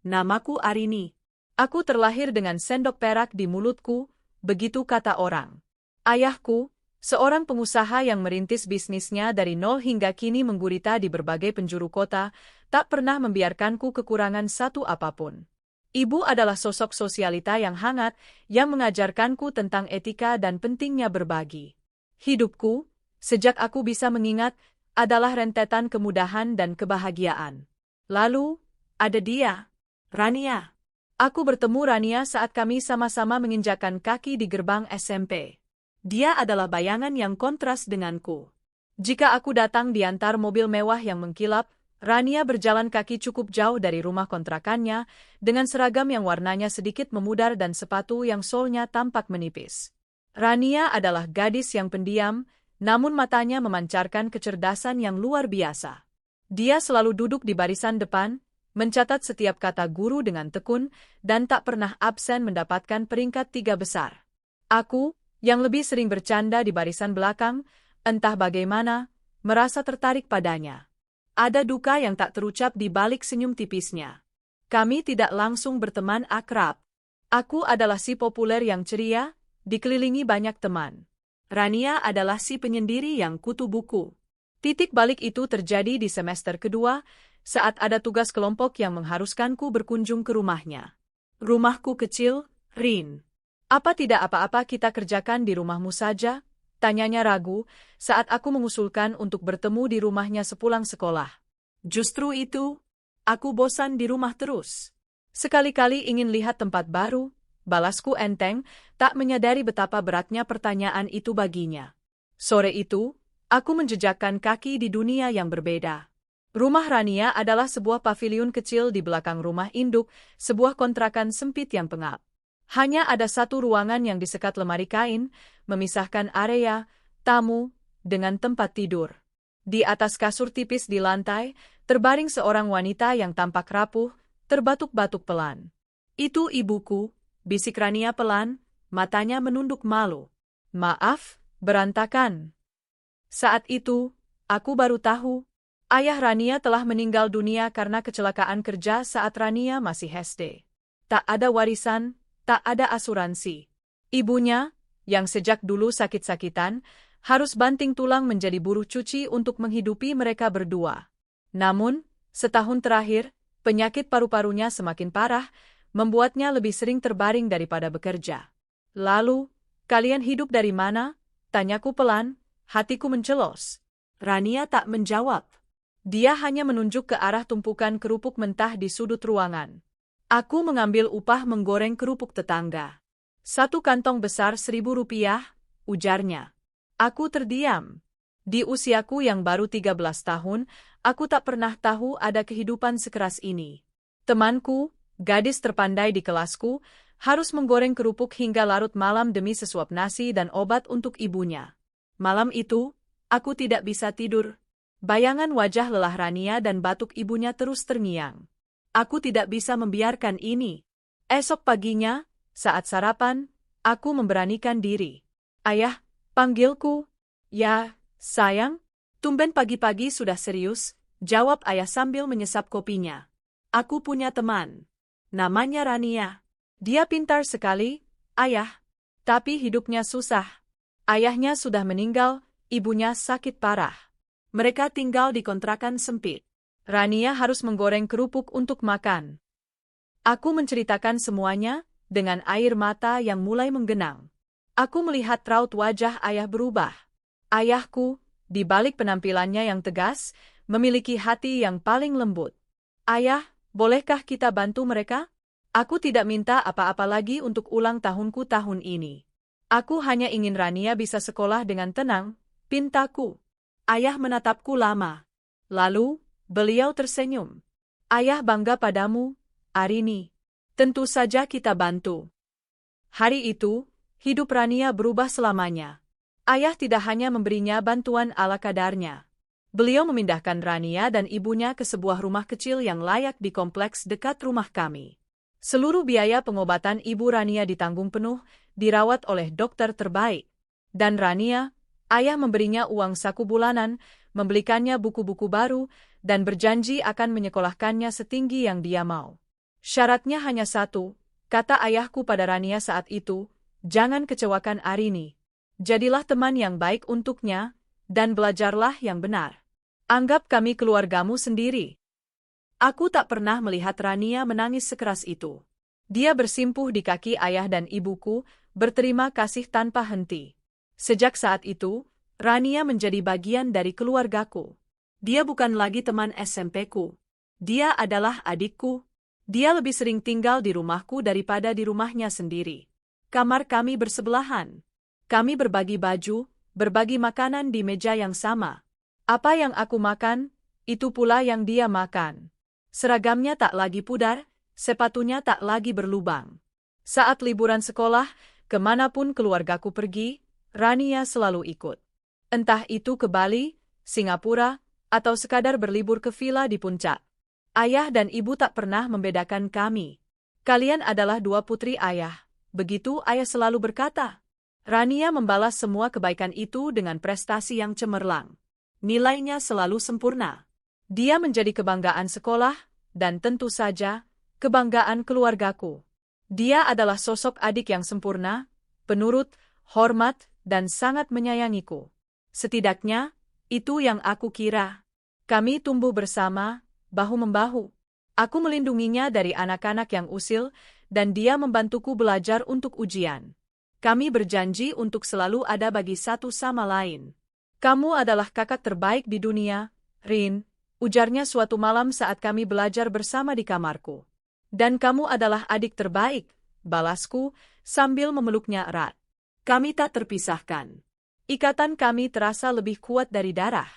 Namaku Arini. Aku terlahir dengan sendok perak di mulutku, begitu kata orang. Ayahku, seorang pengusaha yang merintis bisnisnya dari nol hingga kini menggurita di berbagai penjuru kota, tak pernah membiarkanku kekurangan satu apapun. Ibu adalah sosok sosialita yang hangat, yang mengajarkanku tentang etika dan pentingnya berbagi. Hidupku, sejak aku bisa mengingat, adalah rentetan kemudahan dan kebahagiaan. Lalu, ada dia, Rania. Aku bertemu Rania saat kami sama-sama menginjakan kaki di gerbang SMP. Dia adalah bayangan yang kontras denganku. Jika aku datang diantar mobil mewah yang mengkilap, Rania berjalan kaki cukup jauh dari rumah kontrakannya, dengan seragam yang warnanya sedikit memudar dan sepatu yang solnya tampak menipis. Rania adalah gadis yang pendiam, namun matanya memancarkan kecerdasan yang luar biasa. Dia selalu duduk di barisan depan, mencatat setiap kata guru dengan tekun, dan tak pernah absen mendapatkan peringkat 3 besar. Aku, yang lebih sering bercanda di barisan belakang, entah bagaimana, merasa tertarik padanya. Ada duka yang tak terucap di balik senyum tipisnya. Kami tidak langsung berteman akrab. Aku adalah si populer yang ceria, dikelilingi banyak teman. Rania adalah si penyendiri yang kutu buku. Titik balik itu terjadi di semester kedua, saat ada tugas kelompok yang mengharuskanku berkunjung ke rumahnya. Rumahku kecil, Rin. Apa tidak apa-apa kita kerjakan di rumahmu saja? Tanyanya ragu, saat aku mengusulkan untuk bertemu di rumahnya sepulang sekolah. Justru itu, aku bosan di rumah terus. Sekali-kali ingin lihat tempat baru, balasku enteng, tak menyadari betapa beratnya pertanyaan itu baginya. Sore itu, aku menjejakkan kaki di dunia yang berbeda. Rumah Rania adalah sebuah paviliun kecil di belakang rumah induk, sebuah kontrakan sempit yang pengap. Hanya ada satu ruangan yang disekat lemari kain, memisahkan area tamu dengan tempat tidur. Di atas kasur tipis di lantai, terbaring seorang wanita yang tampak rapuh, terbatuk-batuk pelan. Itu ibuku, bisik Rania pelan, matanya menunduk malu. Maaf, berantakan. Saat itu, aku baru tahu, ayah Rania telah meninggal dunia karena kecelakaan kerja saat Rania masih SD. Tak ada warisan, tak ada asuransi. Ibunya, yang sejak dulu sakit-sakitan, harus banting tulang menjadi buruh cuci untuk menghidupi mereka berdua. Namun, setahun terakhir, penyakit paru-parunya semakin parah, membuatnya lebih sering terbaring daripada bekerja. Lalu, kalian hidup dari mana? Tanyaku pelan, hatiku mencelos. Rania tak menjawab. Dia hanya menunjuk ke arah tumpukan kerupuk mentah di sudut ruangan. Aku mengambil upah menggoreng kerupuk tetangga. 1 kantong besar Rp1.000, ujarnya. Aku terdiam. Di usiaku yang baru 13 tahun, aku tak pernah tahu ada kehidupan sekeras ini. Temanku, gadis terpandai di kelasku, harus menggoreng kerupuk hingga larut malam demi sesuap nasi dan obat untuk ibunya. Malam itu, aku tidak bisa tidur. Bayangan wajah lelah Rania dan batuk ibunya terus terngiang. Aku tidak bisa membiarkan ini. Esok paginya, saat sarapan, aku memberanikan diri. Ayah, panggilku. Ya, sayang. Tumben pagi-pagi sudah serius, jawab ayah sambil menyesap kopinya. Aku punya teman. Namanya Rania. Dia pintar sekali, ayah. Tapi hidupnya susah. Ayahnya sudah meninggal, ibunya sakit parah. Mereka tinggal di kontrakan sempit. Rania harus menggoreng kerupuk untuk makan. Aku menceritakan semuanya, dengan air mata yang mulai menggenang. Aku melihat raut wajah ayah berubah. Ayahku, di balik penampilannya yang tegas, memiliki hati yang paling lembut. Ayah, bolehkah kita bantu mereka? Aku tidak minta apa-apa lagi untuk ulang tahunku tahun ini. Aku hanya ingin Rania bisa sekolah dengan tenang, pintaku. Ayah menatapku lama. Lalu, beliau tersenyum. Ayah bangga padamu, Arini. Tentu saja kita bantu. Hari itu, hidup Rania berubah selamanya. Ayah tidak hanya memberinya bantuan ala kadarnya. Beliau memindahkan Rania dan ibunya ke sebuah rumah kecil yang layak di kompleks dekat rumah kami. Seluruh biaya pengobatan ibu Rania ditanggung penuh, dirawat oleh dokter terbaik. Dan Rania, ayah memberinya uang saku bulanan, membelikannya buku-buku baru, dan berjanji akan menyekolahkannya setinggi yang dia mau. Syaratnya hanya satu, kata ayahku pada Rania saat itu, jangan kecewakan Arini. Jadilah teman yang baik untuknya, dan belajarlah yang benar. Anggap kami keluargamu sendiri. Aku tak pernah melihat Rania menangis sekeras itu. Dia bersimpuh di kaki ayah dan ibuku, berterima kasih tanpa henti. Sejak saat itu, Rania menjadi bagian dari keluargaku. Dia bukan lagi teman SMP-ku. Dia adalah adikku. Dia lebih sering tinggal di rumahku daripada di rumahnya sendiri. Kamar kami bersebelahan. Kami berbagi baju, berbagi makanan di meja yang sama. Apa yang aku makan, itu pula yang dia makan. Seragamnya tak lagi pudar, sepatunya tak lagi berlubang. Saat liburan sekolah, kemanapun keluargaku pergi, Rania selalu ikut. Entah itu ke Bali, Singapura, atau sekadar berlibur ke villa di puncak. Ayah dan ibu tak pernah membedakan kami. Kalian adalah dua putri ayah, begitu ayah selalu berkata. Rania membalas semua kebaikan itu dengan prestasi yang cemerlang. Nilainya selalu sempurna. Dia menjadi kebanggaan sekolah, dan tentu saja, kebanggaan keluargaku. Dia adalah sosok adik yang sempurna, penurut, hormat, dan sangat menyayangiku. Setidaknya, itu yang aku kira. Kami tumbuh bersama, bahu-membahu. Aku melindunginya dari anak-anak yang usil, dan dia membantuku belajar untuk ujian. Kami berjanji untuk selalu ada bagi satu sama lain. Kamu adalah kakak terbaik di dunia, Rin, ujarnya suatu malam saat kami belajar bersama di kamarku. Dan kamu adalah adik terbaik, balasku, sambil memeluknya erat. Kami tak terpisahkan. Ikatan kami terasa lebih kuat dari darah.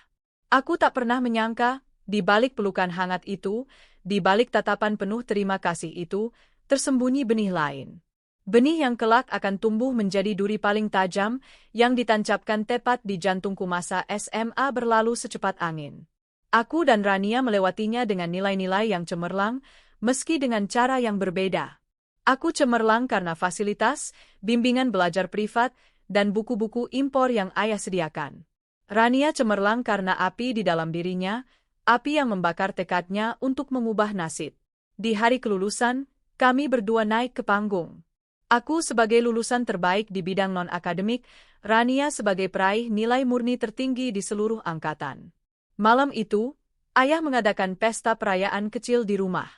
Aku tak pernah menyangka, di balik pelukan hangat itu, di balik tatapan penuh terima kasih itu, tersembunyi benih lain. Benih yang kelak akan tumbuh menjadi duri paling tajam, yang ditancapkan tepat di jantungku masa SMA berlalu secepat angin. Aku dan Rania melewatinya dengan nilai-nilai yang cemerlang, meski dengan cara yang berbeda. Aku cemerlang karena fasilitas, bimbingan belajar privat, dan buku-buku impor yang ayah sediakan. Rania cemerlang karena api di dalam dirinya, api yang membakar tekadnya untuk mengubah nasib. Di hari kelulusan, kami berdua naik ke panggung. Aku sebagai lulusan terbaik di bidang non-akademik, Rania sebagai peraih nilai murni tertinggi di seluruh angkatan. Malam itu, ayah mengadakan pesta perayaan kecil di rumah.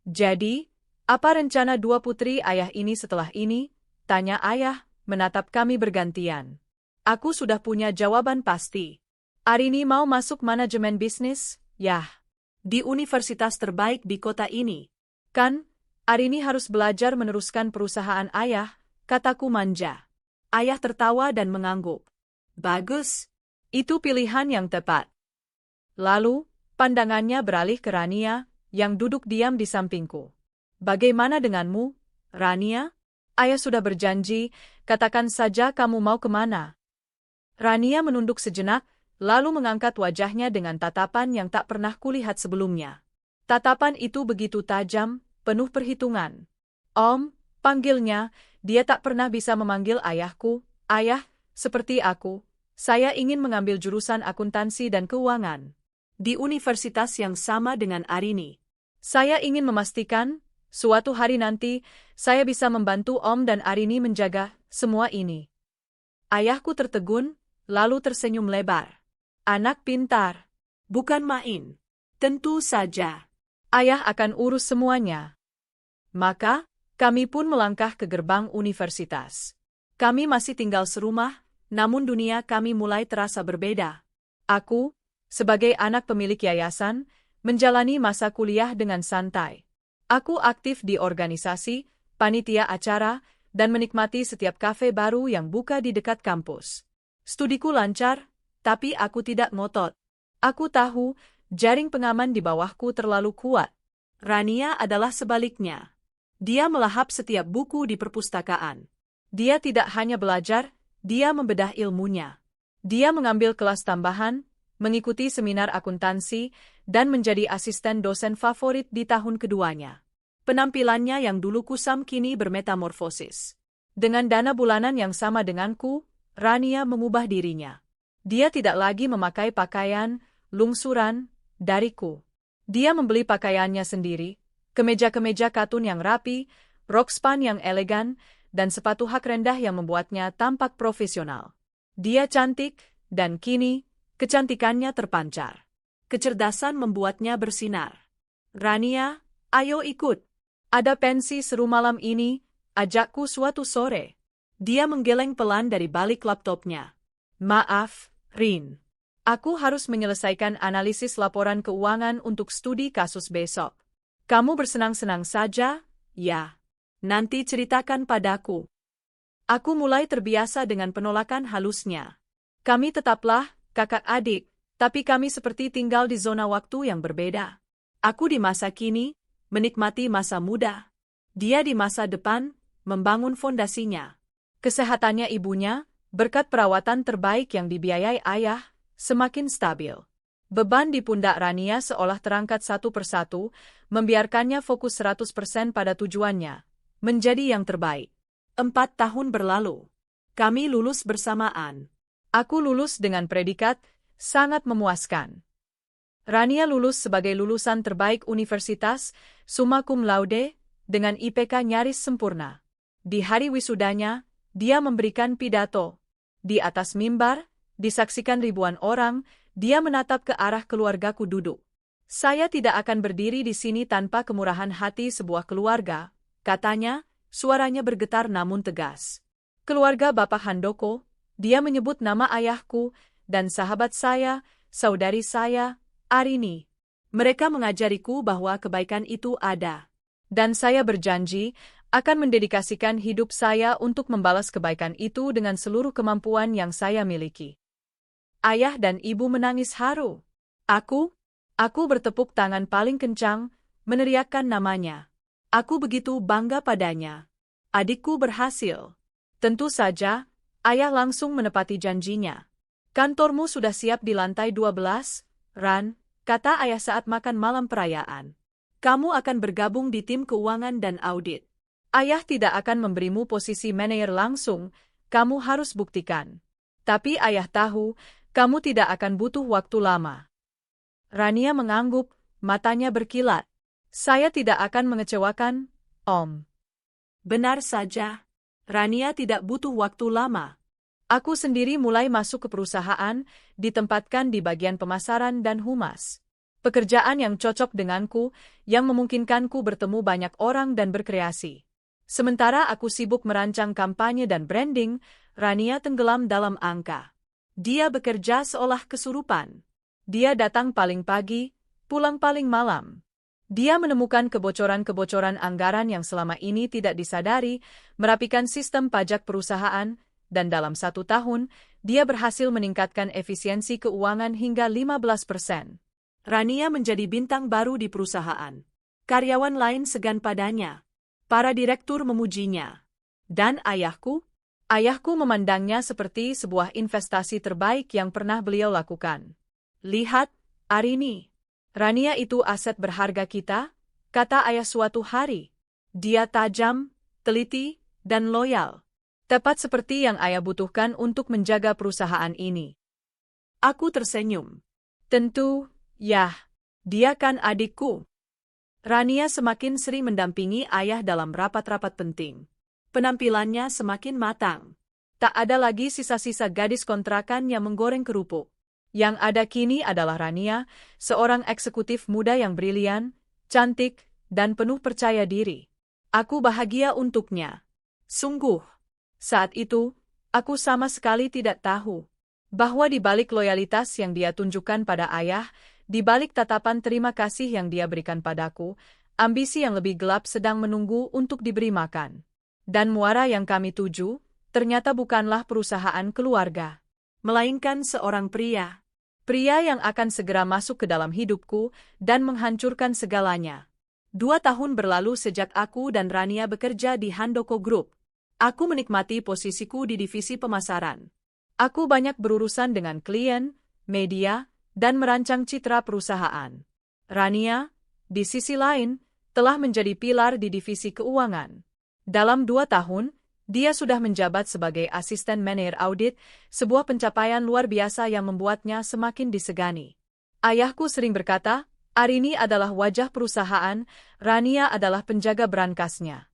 Jadi, apa rencana dua putri ayah ini setelah ini? Tanya ayah, menatap kami bergantian. Aku sudah punya jawaban pasti. Arini mau masuk manajemen bisnis, yah. Di universitas terbaik di kota ini. Kan, Arini harus belajar meneruskan perusahaan ayah, kataku manja. Ayah tertawa dan mengangguk. Bagus. Itu pilihan yang tepat. Lalu, pandangannya beralih ke Rania, yang duduk diam di sampingku. Bagaimana denganmu, Rania? Ayah sudah berjanji, katakan saja kamu mau kemana. Rania menunduk sejenak, lalu mengangkat wajahnya dengan tatapan yang tak pernah kulihat sebelumnya. Tatapan itu begitu tajam, penuh perhitungan. Om, panggilnya, dia tak pernah bisa memanggil ayahku, ayah, seperti aku. Saya ingin mengambil jurusan akuntansi dan keuangan. Di universitas yang sama dengan Arini. Saya ingin memastikan, suatu hari nanti, saya bisa membantu Om dan Arini menjaga semua ini. Ayahku tertegun, lalu tersenyum lebar. Anak pintar. Bukan main. Tentu saja. Ayah akan urus semuanya. Maka, kami pun melangkah ke gerbang universitas. Kami masih tinggal serumah, namun dunia kami mulai terasa berbeda. Aku, sebagai anak pemilik yayasan, menjalani masa kuliah dengan santai. Aku aktif di organisasi, panitia acara, dan menikmati setiap kafe baru yang buka di dekat kampus. Studiku lancar, tapi aku tidak ngotot. Aku tahu, jaring pengaman di bawahku terlalu kuat. Rania adalah sebaliknya. Dia melahap setiap buku di perpustakaan. Dia tidak hanya belajar, dia membedah ilmunya. Dia mengambil kelas tambahan, mengikuti seminar akuntansi, dan menjadi asisten dosen favorit di tahun keduanya. Penampilannya yang dulu kusam kini bermetamorfosis. Dengan dana bulanan yang sama denganku, Rania mengubah dirinya. Dia tidak lagi memakai pakaian, lungsuran, dariku. Dia membeli pakaiannya sendiri, Kemeja-kemeja katun yang rapi, rok span yang elegan, dan sepatu hak rendah yang membuatnya tampak profesional. Dia cantik, dan kini, kecantikannya terpancar. Kecerdasan membuatnya bersinar. Rania, ayo ikut. Ada pensi seru malam ini, ajakku suatu sore. Dia menggeleng pelan dari balik laptopnya. Maaf, Rin. Aku harus menyelesaikan analisis laporan keuangan untuk studi kasus besok. Kamu bersenang-senang saja, ya? Nanti ceritakan padaku. Aku mulai terbiasa dengan penolakan halusnya. Kami tetaplah kakak adik, tapi kami seperti tinggal di zona waktu yang berbeda. Aku di masa kini, menikmati masa muda. Dia di masa depan, membangun fondasinya. Kesehatannya ibunya, berkat perawatan terbaik yang dibiayai ayah, semakin stabil. Beban di pundak Rania seolah terangkat satu persatu, membiarkannya fokus 100% pada tujuannya, menjadi yang terbaik. 4 tahun berlalu. Kami lulus bersamaan. Aku lulus dengan predikat, sangat memuaskan. Rania lulus sebagai lulusan terbaik universitas, summa cum laude, dengan IPK nyaris sempurna. Di hari wisudanya, dia memberikan pidato. Di atas mimbar, disaksikan ribuan orang, dia menatap ke arah keluargaku duduk. Saya tidak akan berdiri di sini tanpa kemurahan hati sebuah keluarga, katanya, suaranya bergetar namun tegas. Keluarga Bapak Handoko, dia menyebut nama ayahku, dan sahabat saya, saudari saya, Arini. Mereka mengajariku bahwa kebaikan itu ada. Dan saya berjanji, akan mendedikasikan hidup saya untuk membalas kebaikan itu dengan seluruh kemampuan yang saya miliki. Ayah dan ibu menangis haru. Aku bertepuk tangan paling kencang, meneriakkan namanya. Aku begitu bangga padanya. Adikku berhasil. Tentu saja, ayah langsung menepati janjinya. Kantormu sudah siap di lantai 12, Ran, kata ayah saat makan malam perayaan. Kamu akan bergabung di tim keuangan dan audit. Ayah tidak akan memberimu posisi manajer langsung, kamu harus buktikan. Tapi ayah tahu, kamu tidak akan butuh waktu lama. Rania mengangguk, matanya berkilat. Saya tidak akan mengecewakan, Om. Benar saja. Rania tidak butuh waktu lama. Aku sendiri mulai masuk ke perusahaan, ditempatkan di bagian pemasaran dan humas. Pekerjaan yang cocok denganku, yang memungkinkanku bertemu banyak orang dan berkreasi. Sementara aku sibuk merancang kampanye dan branding, Rania tenggelam dalam angka. Dia bekerja seolah kesurupan. Dia datang paling pagi, pulang paling malam. Dia menemukan kebocoran-kebocoran anggaran yang selama ini tidak disadari, merapikan sistem pajak perusahaan, dan dalam 1 tahun, dia berhasil meningkatkan efisiensi keuangan hingga 15%. Rania menjadi bintang baru di perusahaan. Karyawan lain segan padanya. Para direktur memujinya. Dan ayahku memandangnya seperti sebuah investasi terbaik yang pernah beliau lakukan. Lihat, Arini. Rania itu aset berharga kita, kata ayah suatu hari. Dia tajam, teliti, dan loyal. Tepat seperti yang ayah butuhkan untuk menjaga perusahaan ini. Aku tersenyum. Tentu, yah, dia kan adikku. Rania semakin sering mendampingi ayah dalam rapat-rapat penting. Penampilannya semakin matang. Tak ada lagi sisa-sisa gadis kontrakan yang menggoreng kerupuk. Yang ada kini adalah Rania, seorang eksekutif muda yang brilian, cantik, dan penuh percaya diri. Aku bahagia untuknya. Sungguh. Saat itu, aku sama sekali tidak tahu bahwa di balik loyalitas yang dia tunjukkan pada ayah, di balik tatapan terima kasih yang dia berikan padaku, ambisi yang lebih gelap sedang menunggu untuk diberi makan. Dan muara yang kami tuju, ternyata bukanlah perusahaan keluarga, melainkan seorang pria. Pria yang akan segera masuk ke dalam hidupku dan menghancurkan segalanya. 2 tahun berlalu sejak aku dan Rania bekerja di Handoko Group. Aku menikmati posisiku di divisi pemasaran. Aku banyak berurusan dengan klien, media, dan merancang citra perusahaan. Rania, di sisi lain, telah menjadi pilar di divisi keuangan. Dalam 2 tahun, dia sudah menjabat sebagai asisten manajer audit, sebuah pencapaian luar biasa yang membuatnya semakin disegani. Ayahku sering berkata, Arini adalah wajah perusahaan, Rania adalah penjaga berangkasnya.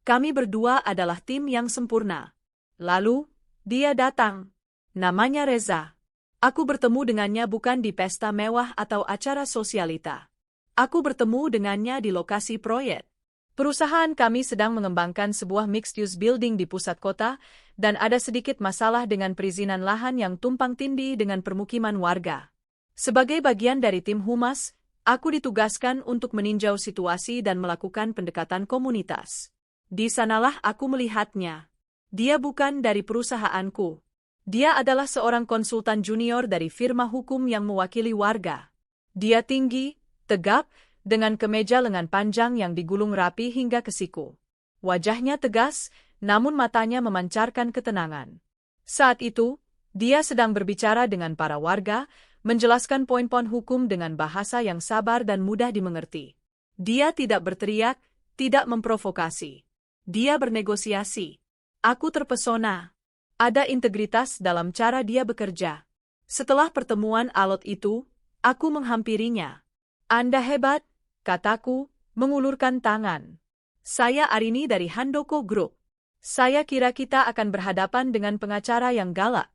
Kami berdua adalah tim yang sempurna. Lalu, dia datang. Namanya Reza. Aku bertemu dengannya bukan di pesta mewah atau acara sosialita. Aku bertemu dengannya di lokasi proyek. Perusahaan kami sedang mengembangkan sebuah mixed-use building di pusat kota, dan ada sedikit masalah dengan perizinan lahan yang tumpang tindih dengan permukiman warga. Sebagai bagian dari tim humas, aku ditugaskan untuk meninjau situasi dan melakukan pendekatan komunitas. Di sanalah aku melihatnya. Dia bukan dari perusahaanku. Dia adalah seorang konsultan junior dari firma hukum yang mewakili warga. Dia tinggi, tegap, dengan kemeja lengan panjang yang digulung rapi hingga ke siku. Wajahnya tegas, namun matanya memancarkan ketenangan. Saat itu, dia sedang berbicara dengan para warga, menjelaskan poin-poin hukum dengan bahasa yang sabar dan mudah dimengerti. Dia tidak berteriak, tidak memprovokasi. Dia bernegosiasi. Aku terpesona. Ada integritas dalam cara dia bekerja. Setelah pertemuan alot itu, aku menghampirinya. Anda hebat, kataku, mengulurkan tangan. Saya Arini dari Handoko Group. Saya kira kita akan berhadapan dengan pengacara yang galak.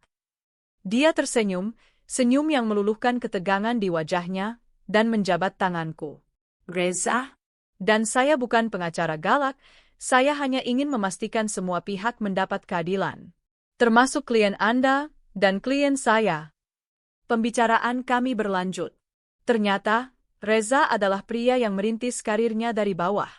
Dia tersenyum, senyum yang meluluhkan ketegangan di wajahnya, dan menjabat tanganku. Reza? Dan saya bukan pengacara galak, saya hanya ingin memastikan semua pihak mendapat keadilan. Termasuk klien Anda dan klien saya. Pembicaraan kami berlanjut. Ternyata, Reza adalah pria yang merintis karirnya dari bawah.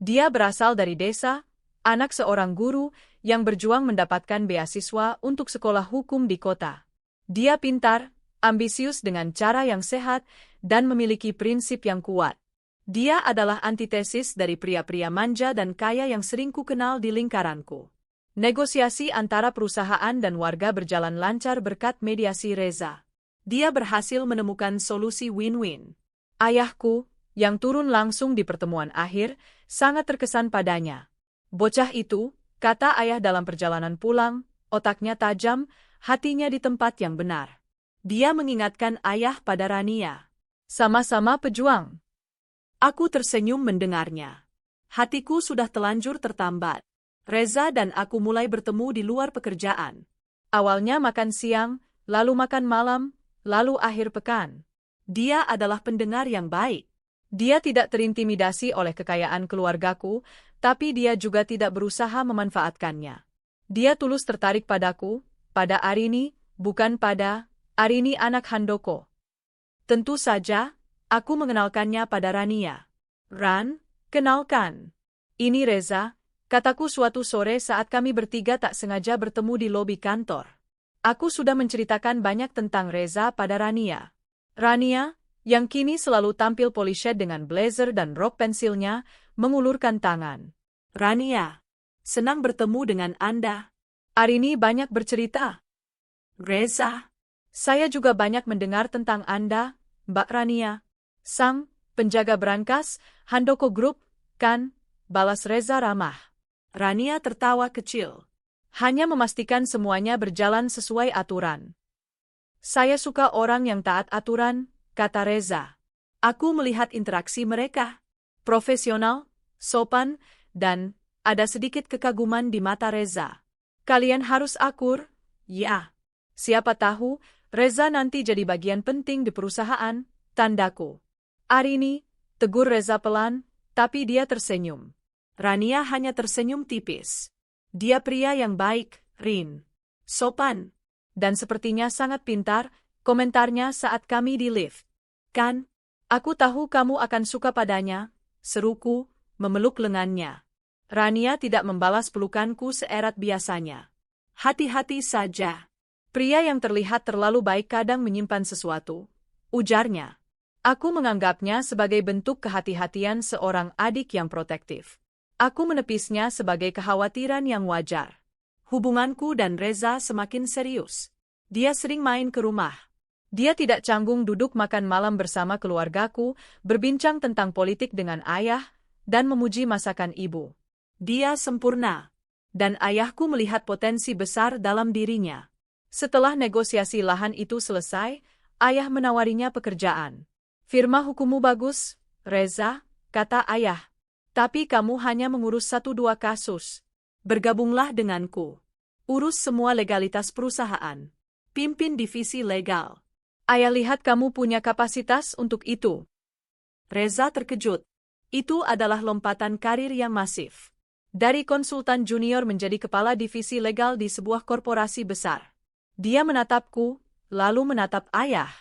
Dia berasal dari desa, anak seorang guru yang berjuang mendapatkan beasiswa untuk sekolah hukum di kota. Dia pintar, ambisius dengan cara yang sehat, dan memiliki prinsip yang kuat. Dia adalah antitesis dari pria-pria manja dan kaya yang sering kukenal di lingkaranku. Negosiasi antara perusahaan dan warga berjalan lancar berkat mediasi Reza. Dia berhasil menemukan solusi win-win. Ayahku, yang turun langsung di pertemuan akhir, sangat terkesan padanya. Bocah itu, kata ayah dalam perjalanan pulang, otaknya tajam, hatinya di tempat yang benar. Dia mengingatkan ayah pada Rania. Sama-sama pejuang. Aku tersenyum mendengarnya. Hatiku sudah telanjur tertambat. Reza dan aku mulai bertemu di luar pekerjaan. Awalnya makan siang, lalu makan malam, lalu akhir pekan. Dia adalah pendengar yang baik. Dia tidak terintimidasi oleh kekayaan keluargaku, tapi dia juga tidak berusaha memanfaatkannya. Dia tulus tertarik padaku, pada Arini, bukan pada Arini anak Handoko. Tentu saja, aku mengenalkannya pada Rania. Ran, kenalkan. Ini Reza, kataku suatu sore saat kami bertiga tak sengaja bertemu di lobi kantor. Aku sudah menceritakan banyak tentang Reza pada Rania. Rania, yang kini selalu tampil polished dengan blazer dan rok pensilnya, mengulurkan tangan. Rania, senang bertemu dengan Anda. Arini banyak bercerita. Reza, saya juga banyak mendengar tentang Anda, Mbak Rania. Sang penjaga berangkas, Handoko Group, kan? Balas Reza ramah. Rania tertawa kecil. Hanya memastikan semuanya berjalan sesuai aturan. Saya suka orang yang taat aturan, kata Reza. Aku melihat interaksi mereka. Profesional, sopan, dan ada sedikit kekaguman di mata Reza. Kalian harus akur, ya. Siapa tahu, Reza nanti jadi bagian penting di perusahaan, tandaku. Arini, tegur Reza pelan, tapi dia tersenyum. Rania hanya tersenyum tipis. Dia pria yang baik, Rin. Sopan. Dan sepertinya sangat pintar, komentarnya saat kami di lift. Kan? Aku tahu kamu akan suka padanya, seruku, memeluk lengannya. Rania tidak membalas pelukanku seerat biasanya. Hati-hati saja. Pria yang terlihat terlalu baik kadang menyimpan sesuatu, ujarnya. Aku menganggapnya sebagai bentuk kehati-hatian seorang adik yang protektif. Aku menepisnya sebagai kekhawatiran yang wajar. Hubunganku dan Reza semakin serius. Dia sering main ke rumah. Dia tidak canggung duduk makan malam bersama keluargaku, berbincang tentang politik dengan ayah, dan memuji masakan ibu. Dia sempurna. Dan ayahku melihat potensi besar dalam dirinya. Setelah negosiasi lahan itu selesai, ayah menawarinya pekerjaan. Firma hukummu bagus, Reza, kata ayah. Tapi kamu hanya mengurus 1-2 kasus. Bergabunglah denganku. Urus semua legalitas perusahaan. Pimpin divisi legal. Ayah lihat kamu punya kapasitas untuk itu. Reza terkejut. Itu adalah lompatan karir yang masif. Dari konsultan junior menjadi kepala divisi legal di sebuah korporasi besar. Dia menatapku, lalu menatap ayah.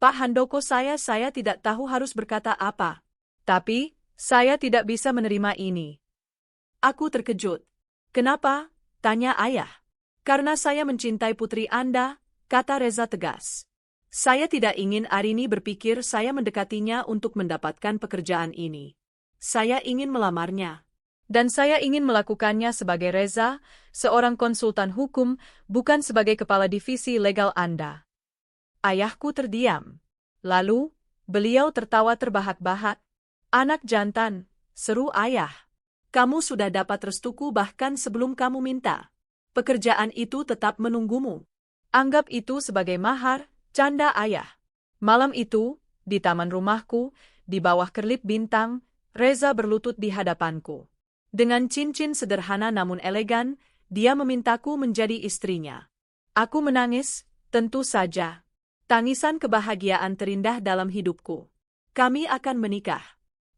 Pak Handoko, saya tidak tahu harus berkata apa. Tapi, saya tidak bisa menerima ini. Aku terkejut. Kenapa? Tanya ayah. Karena saya mencintai putri Anda, kata Reza tegas. Saya tidak ingin Arini berpikir saya mendekatinya untuk mendapatkan pekerjaan ini. Saya ingin melamarnya. Dan saya ingin melakukannya sebagai Reza, seorang konsultan hukum, bukan sebagai kepala divisi legal Anda. Ayahku terdiam. Lalu, beliau tertawa terbahak-bahak. Anak jantan, seru ayah. Kamu sudah dapat restuku bahkan sebelum kamu minta. Pekerjaan itu tetap menunggumu. Anggap itu sebagai mahar, canda ayah. Malam itu, di taman rumahku, di bawah kerlip bintang, Reza berlutut di hadapanku. Dengan cincin sederhana namun elegan, dia memintaku menjadi istrinya. Aku menangis, tentu saja. Tangisan kebahagiaan terindah dalam hidupku. Kami akan menikah.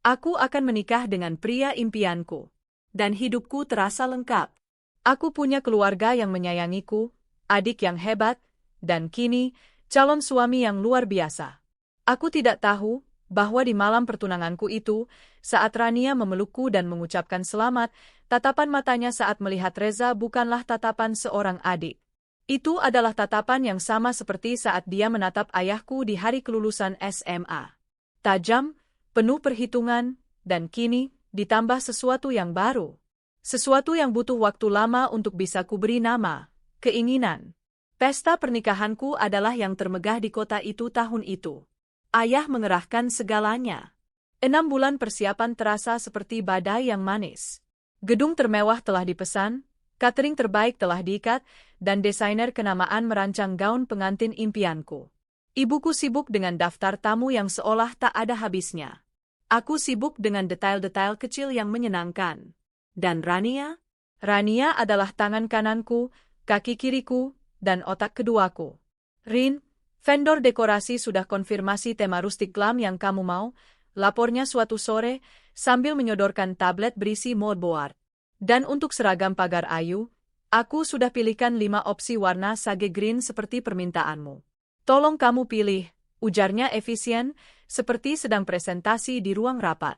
Aku akan menikah dengan pria impianku. Dan hidupku terasa lengkap. Aku punya keluarga yang menyayangiku, adik yang hebat, dan kini, calon suami yang luar biasa. Aku tidak tahu bahwa di malam pertunanganku itu, saat Rania memelukku dan mengucapkan selamat, tatapan matanya saat melihat Reza bukanlah tatapan seorang adik. Itu adalah tatapan yang sama seperti saat dia menatap ayahku di hari kelulusan SMA. Tajam, penuh perhitungan, dan kini, ditambah sesuatu yang baru. Sesuatu yang butuh waktu lama untuk bisa kuberi nama, keinginan. Pesta pernikahanku adalah yang termegah di kota itu tahun itu. Ayah mengerahkan segalanya. 6 bulan persiapan terasa seperti badai yang manis. Gedung termewah telah dipesan, catering terbaik telah diikat, dan desainer kenamaan merancang gaun pengantin impianku. Ibuku sibuk dengan daftar tamu yang seolah tak ada habisnya. Aku sibuk dengan detail-detail kecil yang menyenangkan. Dan Rania? Rania adalah tangan kananku, kaki kiriku, dan otak keduaku. Rin, vendor dekorasi sudah konfirmasi tema rustik glam yang kamu mau, lapornya suatu sore, sambil menyodorkan tablet berisi mood board. Dan untuk seragam pagar ayu, aku sudah pilihkan 5 opsi warna sage green seperti permintaanmu. Tolong kamu pilih, ujarnya efisien, seperti sedang presentasi di ruang rapat.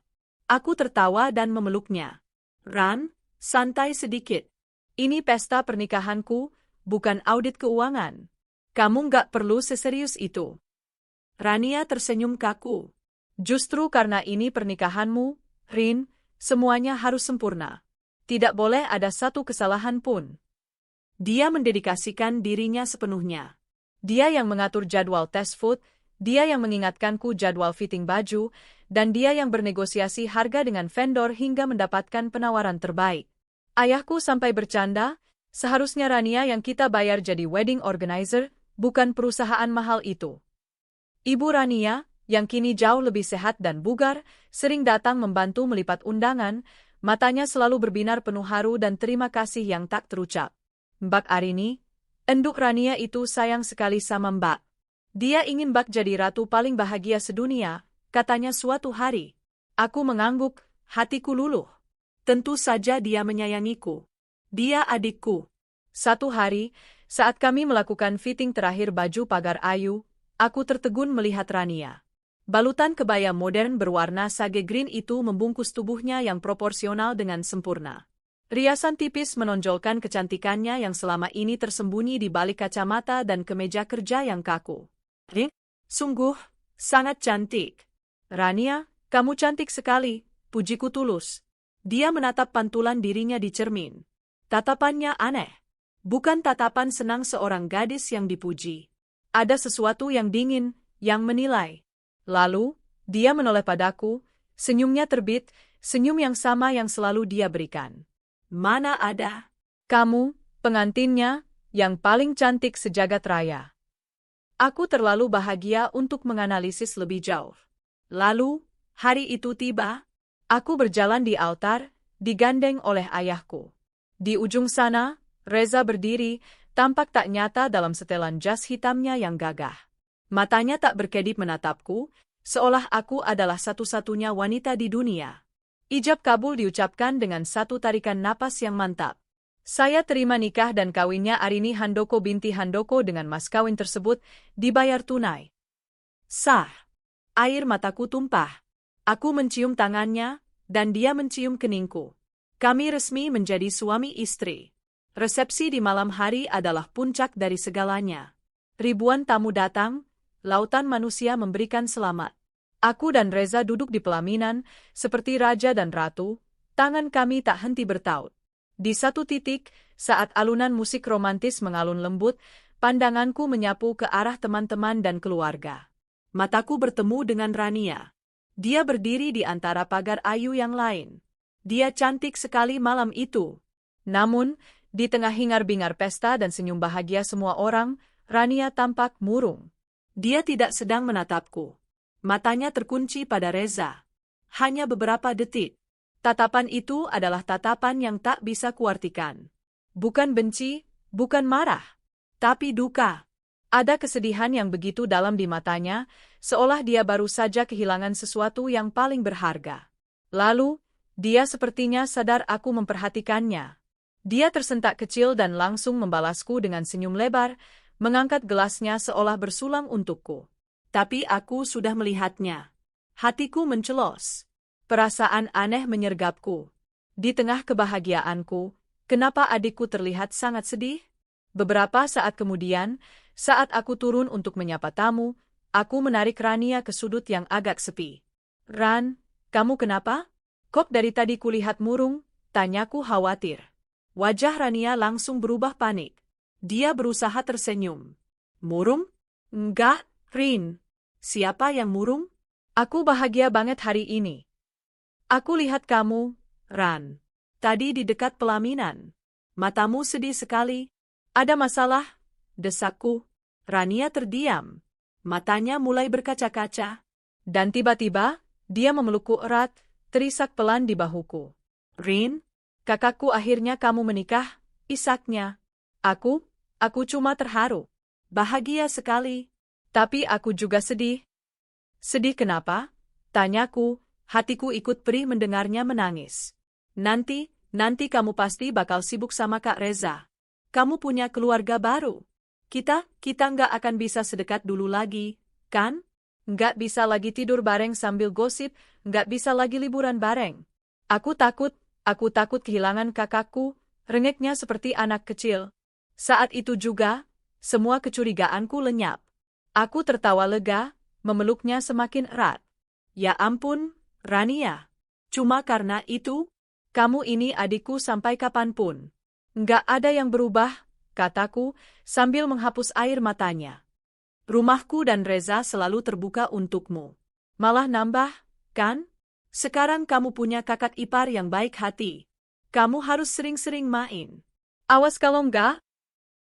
Aku tertawa dan memeluknya. Ran, santai sedikit. Ini pesta pernikahanku, bukan audit keuangan. Kamu nggak perlu seserius itu. Rania tersenyum kaku. Justru karena ini pernikahanmu, Rin, semuanya harus sempurna. Tidak boleh ada satu kesalahan pun. Dia mendedikasikan dirinya sepenuhnya. Dia yang mengatur jadwal tes food, dia yang mengingatkanku jadwal fitting baju, dan dia yang bernegosiasi harga dengan vendor hingga mendapatkan penawaran terbaik. Ayahku sampai bercanda, seharusnya Rania yang kita bayar jadi wedding organizer, bukan perusahaan mahal itu. Ibu Rania, yang kini jauh lebih sehat dan bugar, sering datang membantu melipat undangan, matanya selalu berbinar penuh haru dan terima kasih yang tak terucap. Mbak Arini, enduk Rania itu sayang sekali sama Mbak. Dia ingin Mbak jadi ratu paling bahagia sedunia, katanya suatu hari. Aku mengangguk, hatiku luluh. Tentu saja dia menyayangiku. Dia adikku. Satu hari, saat kami melakukan fitting terakhir baju pagar ayu, aku tertegun melihat Rania. Balutan kebaya modern berwarna sage green itu membungkus tubuhnya yang proporsional dengan sempurna. Riasan tipis menonjolkan kecantikannya yang selama ini tersembunyi di balik kacamata dan kemeja kerja yang kaku. Sungguh, sangat cantik. Rania, kamu cantik sekali, pujiku tulus. Dia menatap pantulan dirinya di cermin. Tatapannya aneh. Bukan tatapan senang seorang gadis yang dipuji. Ada sesuatu yang dingin, yang menilai. Lalu, dia menoleh padaku, senyumnya terbit, senyum yang sama yang selalu dia berikan. Mana ada? Kamu, pengantinnya, yang paling cantik sejagat raya. Aku terlalu bahagia untuk menganalisis lebih jauh. Lalu, hari itu tiba. Aku berjalan di altar, digandeng oleh ayahku. Di ujung sana, Reza berdiri, tampak tak nyata dalam setelan jas hitamnya yang gagah. Matanya tak berkedip menatapku, seolah aku adalah satu-satunya wanita di dunia. Ijab kabul diucapkan dengan satu tarikan napas yang mantap. Saya terima nikah dan kawinnya Arini Handoko binti Handoko dengan mas kawin tersebut dibayar tunai. Sah. Air mataku tumpah. Aku mencium tangannya, dan dia mencium keningku. Kami resmi menjadi suami istri. Resepsi di malam hari adalah puncak dari segalanya. Ribuan tamu datang, lautan manusia memberikan selamat. Aku dan Reza duduk di pelaminan, seperti raja dan ratu, tangan kami tak henti bertaut. Di satu titik, saat alunan musik romantis mengalun lembut, pandanganku menyapu ke arah teman-teman dan keluarga. Mataku bertemu dengan Rania. Dia berdiri di antara pagar ayu yang lain. Dia cantik sekali malam itu. Namun, di tengah hingar-bingar pesta dan senyum bahagia semua orang, Rania tampak murung. Dia tidak sedang menatapku. Matanya terkunci pada Reza. Hanya beberapa detik. Tatapan itu adalah tatapan yang tak bisa kuartikan. Bukan benci, bukan marah, tapi duka. Ada kesedihan yang begitu dalam di matanya, seolah dia baru saja kehilangan sesuatu yang paling berharga. Lalu, dia sepertinya sadar aku memperhatikannya. Dia tersentak kecil dan langsung membalasku dengan senyum lebar, mengangkat gelasnya seolah bersulang untukku. Tapi aku sudah melihatnya. Hatiku mencelos. Perasaan aneh menyergapku. Di tengah kebahagiaanku, kenapa adikku terlihat sangat sedih? Beberapa saat kemudian, saat aku turun untuk menyapa tamu, aku menarik Rania ke sudut yang agak sepi. Ran, kamu kenapa? Kok dari tadi kulihat murung? Tanyaku khawatir. Wajah Rania langsung berubah panik. Dia berusaha tersenyum. Murung? Enggak, Rin. Siapa yang murung? Aku bahagia banget hari ini. Aku lihat kamu, Ran. Tadi di dekat pelaminan. Matamu sedih sekali. Ada masalah? Desakku. Rania terdiam. Matanya mulai berkaca-kaca. Dan tiba-tiba, dia memelukku erat, terisak pelan di bahuku. Rin, kakakku akhirnya kamu menikah, isaknya. Aku cuma terharu. Bahagia sekali. Tapi aku juga sedih. Sedih kenapa? Tanyaku, hatiku ikut perih mendengarnya menangis. Nanti kamu pasti bakal sibuk sama Kak Reza. Kamu punya keluarga baru. Kita nggak akan bisa sedekat dulu lagi, kan? Nggak bisa lagi tidur bareng sambil gosip, nggak bisa lagi liburan bareng. Aku takut kehilangan kakakku, rengeknya seperti anak kecil. Saat itu juga, semua kecurigaanku lenyap. Aku tertawa lega, memeluknya semakin erat. Ya ampun, Rania. Cuma karena itu, kamu ini adikku sampai kapanpun. Nggak ada yang berubah, kataku, sambil menghapus air matanya. Rumahku dan Reza selalu terbuka untukmu. Malah nambah, kan? Sekarang kamu punya kakak ipar yang baik hati. Kamu harus sering-sering main. Awas kalau enggak.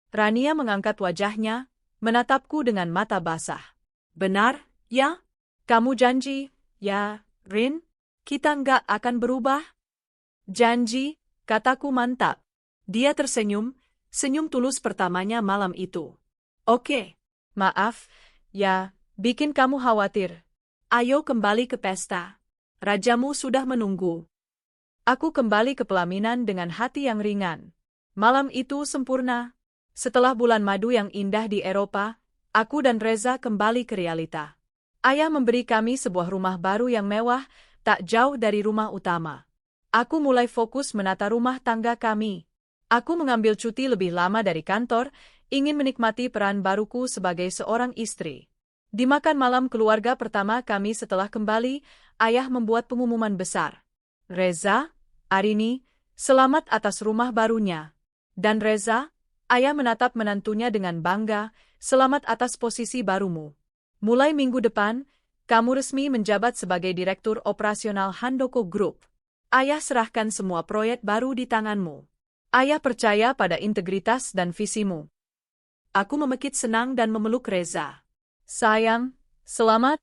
Rania mengangkat wajahnya, menatapku dengan mata basah. Benar, ya? Kamu janji, ya, Rin? Kita enggak akan berubah? Janji, kataku mantap. Dia tersenyum, senyum tulus pertamanya malam itu. Oke, maaf, ya, bikin kamu khawatir. Ayo kembali ke pesta. Rajamu sudah menunggu. Aku kembali ke pelaminan dengan hati yang ringan. Malam itu sempurna. Setelah bulan madu yang indah di Eropa, aku dan Reza kembali ke realita. Ayah memberi kami sebuah rumah baru yang mewah, tak jauh dari rumah utama. Aku mulai fokus menata rumah tangga kami. Aku mengambil cuti lebih lama dari kantor, ingin menikmati peran baruku sebagai seorang istri. Di makan malam keluarga pertama kami setelah kembali, ayah membuat pengumuman besar. Reza, Arini, selamat atas rumah barunya. Dan Reza, ayah menatap menantunya dengan bangga, selamat atas posisi barumu. Mulai minggu depan, kamu resmi menjabat sebagai Direktur Operasional Handoko Group. Ayah serahkan semua proyek baru di tanganmu. Ayah percaya pada integritas dan visimu. Aku memekik senang dan memeluk Reza. Sayang, selamat.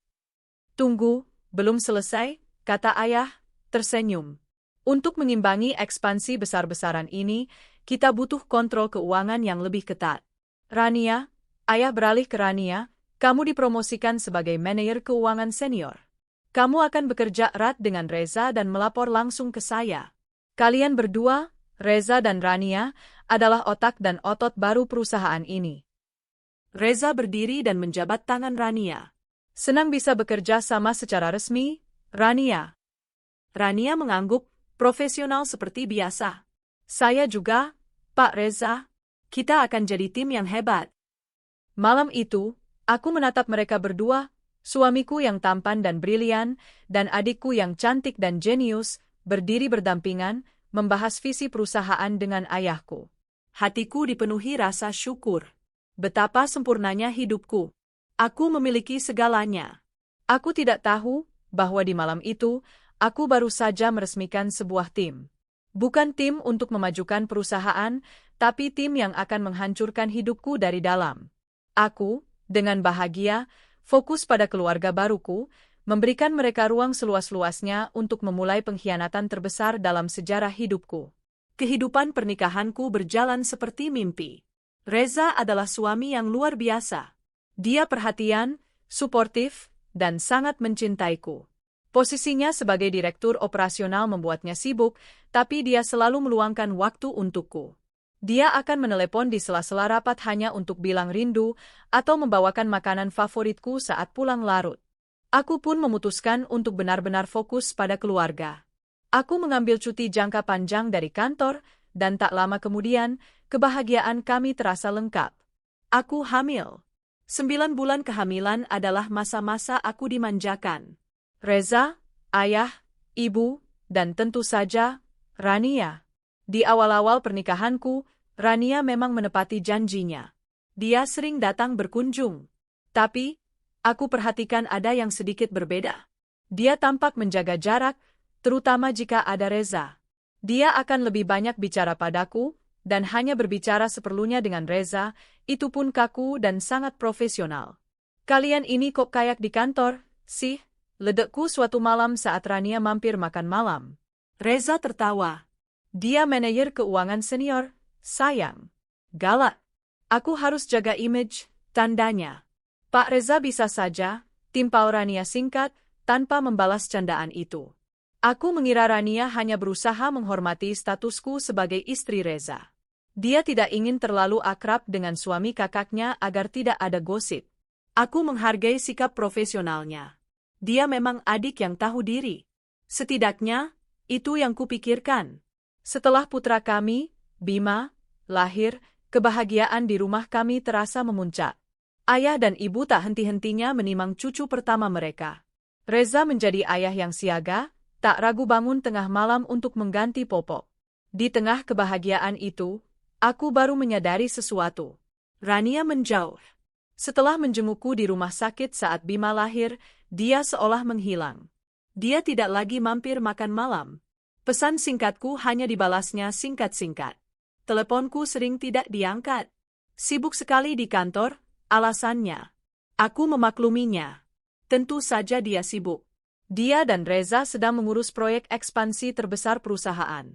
Tunggu, Belum selesai, kata ayah, tersenyum. Untuk mengimbangi ekspansi besar-besaran ini, kita butuh kontrol keuangan yang lebih ketat. Rania, ayah beralih ke Rania, kamu dipromosikan sebagai manajer keuangan senior. Kamu akan bekerja erat dengan Reza dan melapor langsung ke saya. Kalian berdua, Reza dan Rania, adalah otak dan otot baru perusahaan ini. Reza berdiri dan menjabat tangan Rania. Senang bisa bekerja sama secara resmi, Rania. Rania mengangguk, profesional seperti biasa. Saya juga, Pak Reza. Kita akan jadi tim yang hebat. Malam itu, aku menatap mereka berdua, suamiku yang tampan dan brilian, dan adikku yang cantik dan jenius, berdiri berdampingan, membahas visi perusahaan dengan ayahku. Hatiku dipenuhi rasa syukur. Betapa sempurnanya hidupku. Aku memiliki segalanya. Aku tidak tahu bahwa di malam itu, aku baru saja meresmikan sebuah tim. Bukan tim untuk memajukan perusahaan, tapi tim yang akan menghancurkan hidupku dari dalam. Aku, dengan bahagia, fokus pada keluarga baruku, memberikan mereka ruang seluas-luasnya untuk memulai pengkhianatan terbesar dalam sejarah hidupku. Kehidupan pernikahanku berjalan seperti mimpi. Reza adalah suami yang luar biasa. Dia perhatian, suportif, dan sangat mencintaiku. Posisinya sebagai direktur operasional membuatnya sibuk, tapi dia selalu meluangkan waktu untukku. Dia akan menelepon di sela-sela rapat hanya untuk bilang rindu atau membawakan makanan favoritku saat pulang larut. Aku pun memutuskan untuk benar-benar fokus pada keluarga. Aku mengambil cuti jangka panjang dari kantor, dan tak lama kemudian, kebahagiaan kami terasa lengkap. Aku hamil. 9 bulan kehamilan adalah masa-masa aku dimanjakan. Reza, ayah, ibu, dan tentu saja, Rania. Di awal-awal pernikahanku, Rania memang menepati janjinya. Dia sering datang berkunjung. Tapi, aku perhatikan ada yang sedikit berbeda. Dia tampak menjaga jarak, terutama jika ada Reza. Dia akan lebih banyak bicara padaku, dan hanya berbicara seperlunya dengan Reza, itu pun kaku dan sangat profesional. Kalian ini kok kayak di kantor, sih? Ledekku suatu malam saat Rania mampir makan malam. Reza tertawa. Dia manajer keuangan senior, sayang. Galak. Aku harus jaga image, tandanya. Pak Reza bisa saja, timpal Rania singkat, tanpa membalas candaan itu. Aku mengira Rania hanya berusaha menghormati statusku sebagai istri Reza. Dia tidak ingin terlalu akrab dengan suami kakaknya agar tidak ada gosip. Aku menghargai sikap profesionalnya. Dia memang adik yang tahu diri. Setidaknya, itu yang kupikirkan. Setelah putra kami, Bima, lahir, kebahagiaan di rumah kami terasa memuncak. Ayah dan ibu tak henti-hentinya menimang cucu pertama mereka. Reza menjadi ayah yang siaga, tak ragu bangun tengah malam untuk mengganti popok. Di tengah kebahagiaan itu, aku baru menyadari sesuatu. Rania menjauh. Setelah menjengukku di rumah sakit saat Bima lahir, dia seolah menghilang. Dia tidak lagi mampir makan malam. Pesan singkatku hanya dibalasnya singkat-singkat. Teleponku sering tidak diangkat. Sibuk sekali di kantor, alasannya. Aku memakluminya. Tentu saja dia sibuk. Dia dan Reza sedang mengurus proyek ekspansi terbesar perusahaan.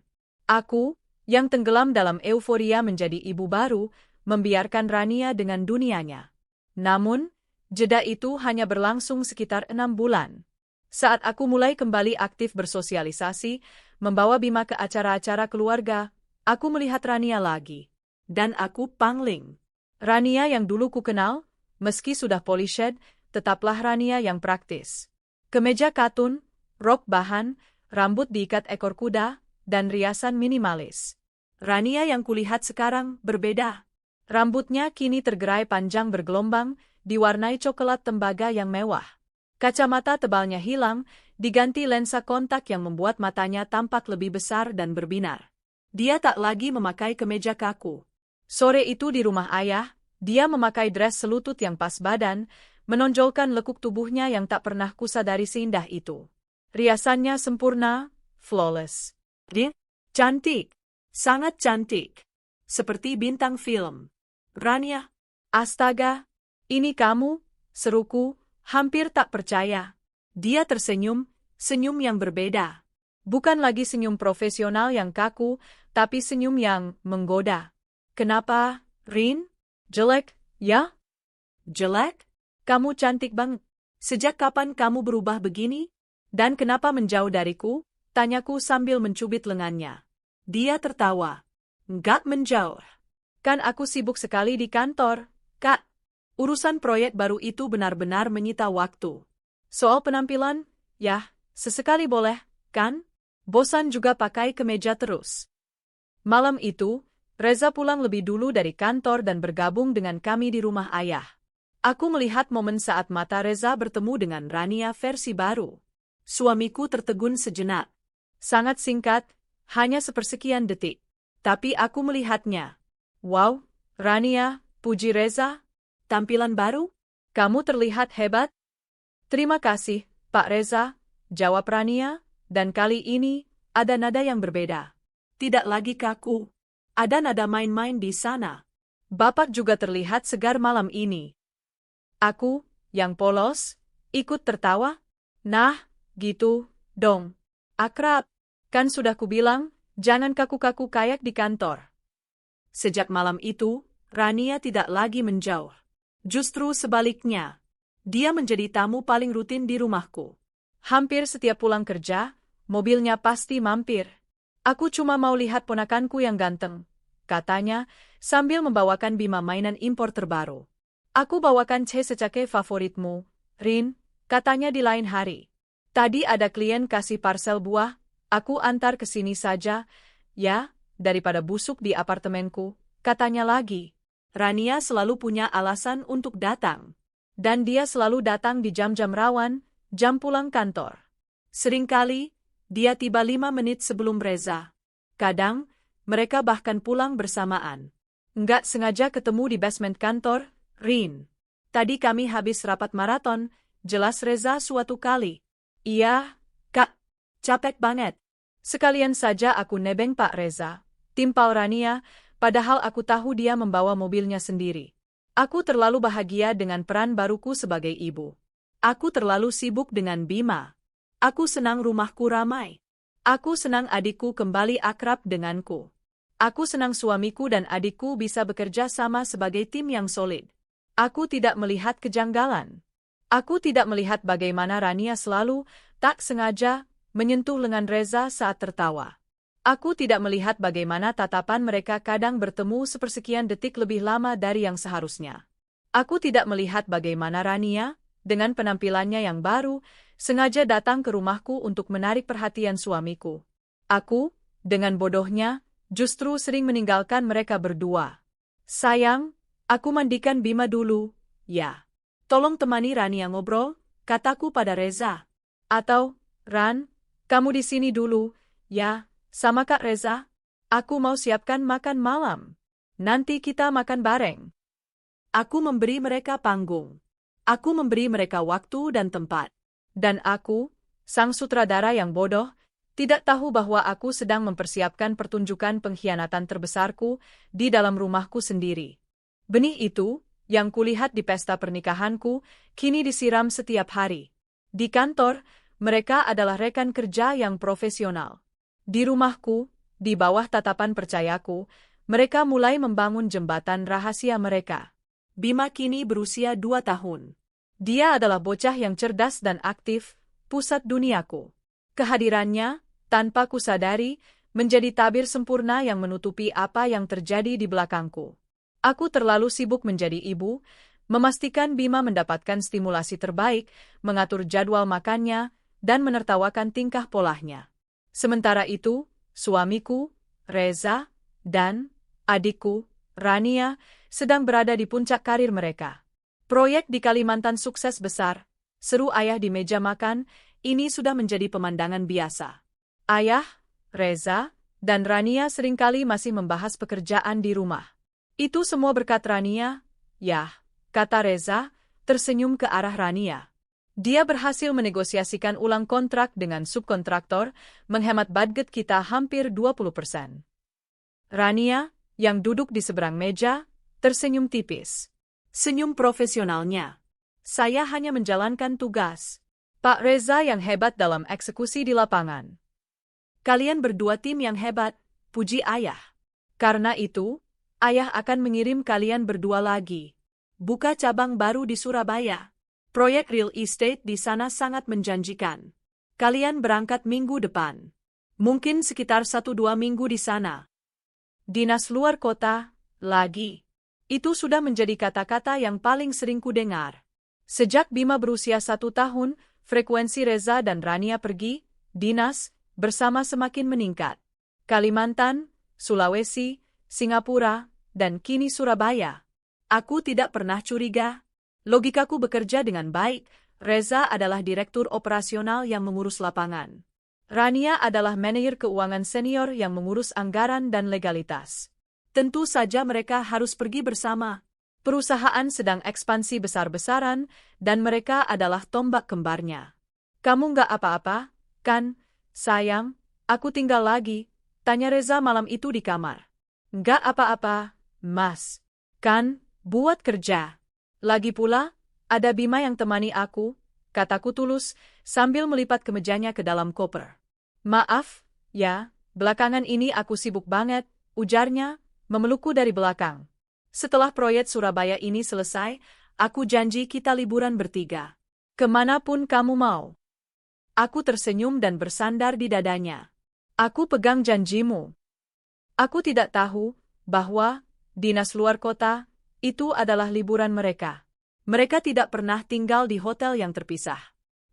Aku, yang tenggelam dalam euforia menjadi ibu baru, membiarkan Rania dengan dunianya. Namun, jeda itu hanya berlangsung sekitar 6 bulan. Saat aku mulai kembali aktif bersosialisasi, membawa Bima ke acara-acara keluarga, aku melihat Rania lagi. Dan aku pangling. Rania yang dulu ku kenal, meski sudah polished, tetaplah Rania yang praktis. Kemeja katun, rok bahan, rambut diikat ekor kuda, dan riasan minimalis. Rania yang kulihat sekarang berbeda. Rambutnya kini tergerai panjang bergelombang, diwarnai coklat tembaga yang mewah. Kacamata tebalnya hilang, diganti lensa kontak yang membuat matanya tampak lebih besar dan berbinar. Dia tak lagi memakai kemeja kaku. Sore itu di rumah ayah, dia memakai dress selutut yang pas badan, menonjolkan lekuk tubuhnya yang tak pernah kusadari seindah itu. Riasannya sempurna, flawless. Dia cantik, sangat cantik. Seperti bintang film. Rania, astaga, ini kamu, seruku, hampir tak percaya. Dia tersenyum, senyum yang berbeda. Bukan lagi senyum profesional yang kaku, tapi senyum yang menggoda. Kenapa, Rin? Jelek, ya? Jelek? Kamu cantik banget. Sejak kapan kamu berubah begini? Dan kenapa menjauh dariku? Tanyaku sambil mencubit lengannya. Dia tertawa. Enggak menjauh. Kan aku sibuk sekali di kantor, Kak. Urusan proyek baru itu benar-benar menyita waktu. Soal penampilan, ya, sesekali boleh, kan? Bosan juga pakai kemeja terus. Malam itu, Reza pulang lebih dulu dari kantor dan bergabung dengan kami di rumah ayah. Aku melihat momen saat mata Reza bertemu dengan Rania versi baru. Suamiku tertegun sejenak. Sangat singkat, hanya sepersekian detik. Tapi aku melihatnya. Wow, Rania, puji Reza. Tampilan baru? Kamu terlihat hebat. Terima kasih, Pak Reza, jawab Rania, dan kali ini ada nada yang berbeda. Tidak lagi kaku. Ada nada main-main di sana. Bapak juga terlihat segar malam ini. Aku, yang polos, ikut tertawa. Nah, gitu, dong. Akrab. Kan sudah kubilang, jangan kaku-kaku kayak di kantor. Sejak malam itu, Rania tidak lagi menjauh. Justru sebaliknya. Dia menjadi tamu paling rutin di rumahku. Hampir setiap pulang kerja, mobilnya pasti mampir. Aku cuma mau lihat ponakanku yang ganteng, katanya, sambil membawakan Bima mainan impor terbaru. Aku bawakan secake favoritmu, Rin, katanya di lain hari. Tadi ada klien kasih parcel buah, aku antar ke sini saja, ya, daripada busuk di apartemenku, katanya lagi. Rania selalu punya alasan untuk datang. Dan dia selalu datang di jam-jam rawan, jam pulang kantor. Seringkali, dia tiba 5 menit sebelum Reza. Kadang, mereka bahkan pulang bersamaan. Nggak sengaja ketemu di basement kantor, Rin. Tadi kami habis rapat maraton, jelas Reza suatu kali. Iya, Kak, capek banget. Sekalian saja aku nebeng Pak Reza. Timpal Rania, padahal aku tahu dia membawa mobilnya sendiri. Aku terlalu bahagia dengan peran baruku sebagai ibu. Aku terlalu sibuk dengan Bima. Aku senang rumahku ramai. Aku senang adikku kembali akrab denganku. Aku senang suamiku dan adikku bisa bekerja sama sebagai tim yang solid. Aku tidak melihat kejanggalan. Aku tidak melihat bagaimana Rania selalu, tak sengaja, menyentuh lengan Reza saat tertawa. Aku tidak melihat bagaimana tatapan mereka kadang bertemu sepersekian detik lebih lama dari yang seharusnya. Aku tidak melihat bagaimana Rania, dengan penampilannya yang baru, sengaja datang ke rumahku untuk menarik perhatian suamiku. Aku, dengan bodohnya, justru sering meninggalkan mereka berdua. Sayang, aku mandikan Bima dulu, ya. Tolong temani Rania ngobrol, kataku pada Reza. Atau, Ran, kamu di sini dulu, ya, sama Kak Reza. Aku mau siapkan makan malam. Nanti kita makan bareng. Aku memberi mereka panggung. Aku memberi mereka waktu dan tempat. Dan aku, sang sutradara yang bodoh, tidak tahu bahwa aku sedang mempersiapkan pertunjukan pengkhianatan terbesarku di dalam rumahku sendiri. Benih itu, yang kulihat di pesta pernikahanku, kini disiram setiap hari. Di kantor, mereka adalah rekan kerja yang profesional. Di rumahku, di bawah tatapan percayaku, mereka mulai membangun jembatan rahasia mereka. Bima kini berusia 2 tahun. Dia adalah bocah yang cerdas dan aktif, pusat duniaku. Kehadirannya, tanpa kusadari, menjadi tabir sempurna yang menutupi apa yang terjadi di belakangku. Aku terlalu sibuk menjadi ibu, memastikan Bima mendapatkan stimulasi terbaik, mengatur jadwal makannya, dan menertawakan tingkah polanya. Sementara itu, suamiku, Reza, dan adikku, Rania, sedang berada di puncak karir mereka. Proyek di Kalimantan sukses besar, seru ayah di meja makan, ini sudah menjadi pemandangan biasa. Ayah, Reza, dan Rania seringkali masih membahas pekerjaan di rumah. Itu semua berkat Rania, ya, kata Reza, tersenyum ke arah Rania. Dia berhasil menegosiasikan ulang kontrak dengan subkontraktor, menghemat budget kita hampir 20%. Rania, yang duduk di seberang meja, tersenyum tipis. Senyum profesionalnya. Saya hanya menjalankan tugas. Pak Reza yang hebat dalam eksekusi di lapangan. Kalian berdua tim yang hebat, puji ayah. Karena itu, ayah akan mengirim kalian berdua lagi. Buka cabang baru di Surabaya. Proyek real estate di sana sangat menjanjikan. Kalian berangkat minggu depan. Mungkin sekitar 1-2 minggu di sana. Dinas luar kota, lagi. Itu sudah menjadi kata-kata yang paling sering kudengar. Sejak Bima berusia 1 tahun, frekuensi Reza dan Rania pergi, dinas, bersama semakin meningkat. Kalimantan, Sulawesi, Singapura, dan kini Surabaya. Aku tidak pernah curiga. Logikaku bekerja dengan baik. Reza adalah direktur operasional yang mengurus lapangan. Rania adalah manajer keuangan senior yang mengurus anggaran dan legalitas. Tentu saja mereka harus pergi bersama. Perusahaan sedang ekspansi besar-besaran, dan mereka adalah tombak kembarnya. Kamu nggak apa-apa, kan, sayang? Aku tinggal lagi, tanya Reza malam itu di kamar. Nggak apa-apa, Mas. Kan, buat kerja. Lagi pula, ada Bima yang temani aku, kataku tulus, sambil melipat kemejanya ke dalam koper. Maaf, ya, belakangan ini aku sibuk banget, ujarnya, memelukku dari belakang. Setelah proyek Surabaya ini selesai, aku janji kita liburan bertiga. Kemanapun kamu mau. Aku tersenyum dan bersandar di dadanya. Aku pegang janjimu. Aku tidak tahu bahwa dinas luar kota itu adalah liburan mereka. Mereka tidak pernah tinggal di hotel yang terpisah.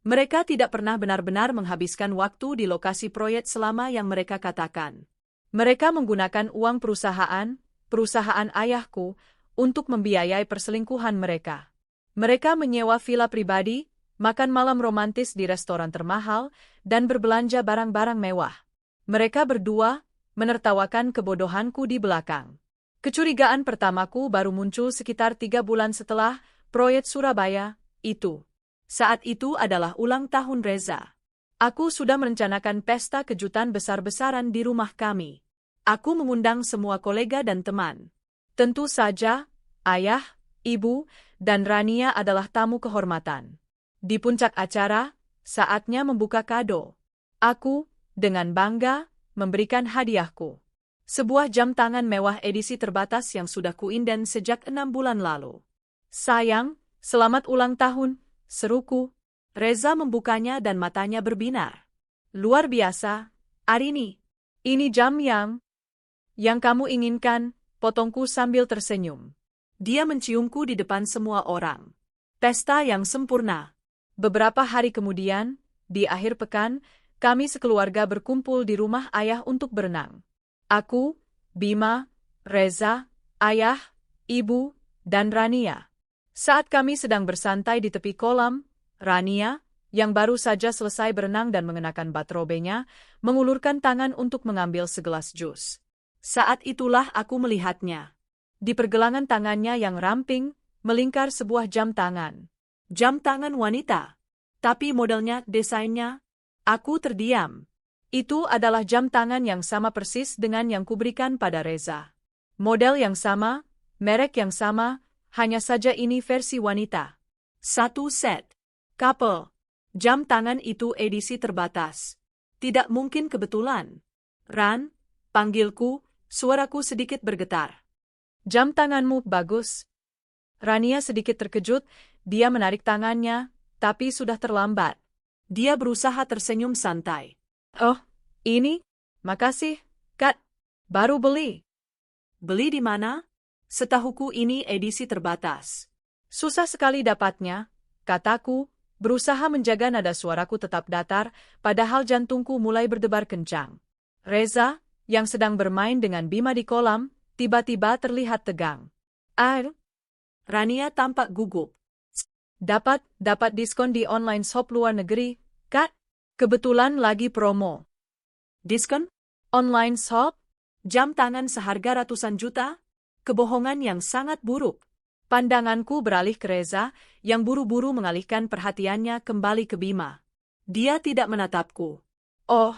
Mereka tidak pernah benar-benar menghabiskan waktu di lokasi proyek selama yang mereka katakan. Mereka menggunakan uang perusahaan ayahku, untuk membiayai perselingkuhan mereka. Mereka menyewa villa pribadi, makan malam romantis di restoran termahal, dan berbelanja barang-barang mewah. Mereka berdua menertawakan kebodohanku di belakang. Kecurigaan pertamaku baru muncul sekitar 3 bulan setelah proyek Surabaya itu. Saat itu adalah ulang tahun Reza. Aku sudah merencanakan pesta kejutan besar-besaran di rumah kami. Aku mengundang semua kolega dan teman. Tentu saja, ayah, ibu, dan Rania adalah tamu kehormatan. Di puncak acara, saatnya membuka kado. Aku, dengan bangga, memberikan hadiahku. Sebuah jam tangan mewah edisi terbatas yang sudah kuinden sejak 6 bulan lalu. Sayang, selamat ulang tahun, seruku. Reza membukanya dan matanya berbinar. Luar biasa, Arini. Ini jam yang kamu inginkan, potongku sambil tersenyum. Dia menciumku di depan semua orang. Pesta yang sempurna. Beberapa hari kemudian, di akhir pekan, kami sekeluarga berkumpul di rumah ayah untuk berenang. Aku, Bima, Reza, ayah, ibu, dan Rania. Saat kami sedang bersantai di tepi kolam, Rania, yang baru saja selesai berenang dan mengenakan batrobenya, mengulurkan tangan untuk mengambil segelas jus. Saat itulah aku melihatnya. Di pergelangan tangannya yang ramping, melingkar sebuah jam tangan. Jam tangan wanita. Tapi modelnya, desainnya, aku terdiam. Itu adalah jam tangan yang sama persis dengan yang kuberikan pada Reza. Model yang sama, merek yang sama, hanya saja ini versi wanita. Satu set. Couple. Jam tangan itu edisi terbatas. Tidak mungkin kebetulan. Ran, panggilku, suaraku sedikit bergetar. Jam tanganmu bagus. Rania sedikit terkejut, dia menarik tangannya, tapi sudah terlambat. Dia berusaha tersenyum santai. Oh, ini? Makasih, Kak. Baru beli. Beli di mana? Setahuku ini edisi terbatas. Susah sekali dapatnya, kataku, berusaha menjaga nada suaraku tetap datar, padahal jantungku mulai berdebar kencang. Reza, yang sedang bermain dengan Bima di kolam, tiba-tiba terlihat tegang. Rania tampak gugup. Dapat diskon di online shop luar negeri, Kak? Kebetulan lagi promo. Diskon? Online shop? Jam tangan seharga ratusan juta? Kebohongan yang sangat buruk. Pandanganku beralih ke Reza, yang buru-buru mengalihkan perhatiannya kembali ke Bima. Dia tidak menatapku. Oh,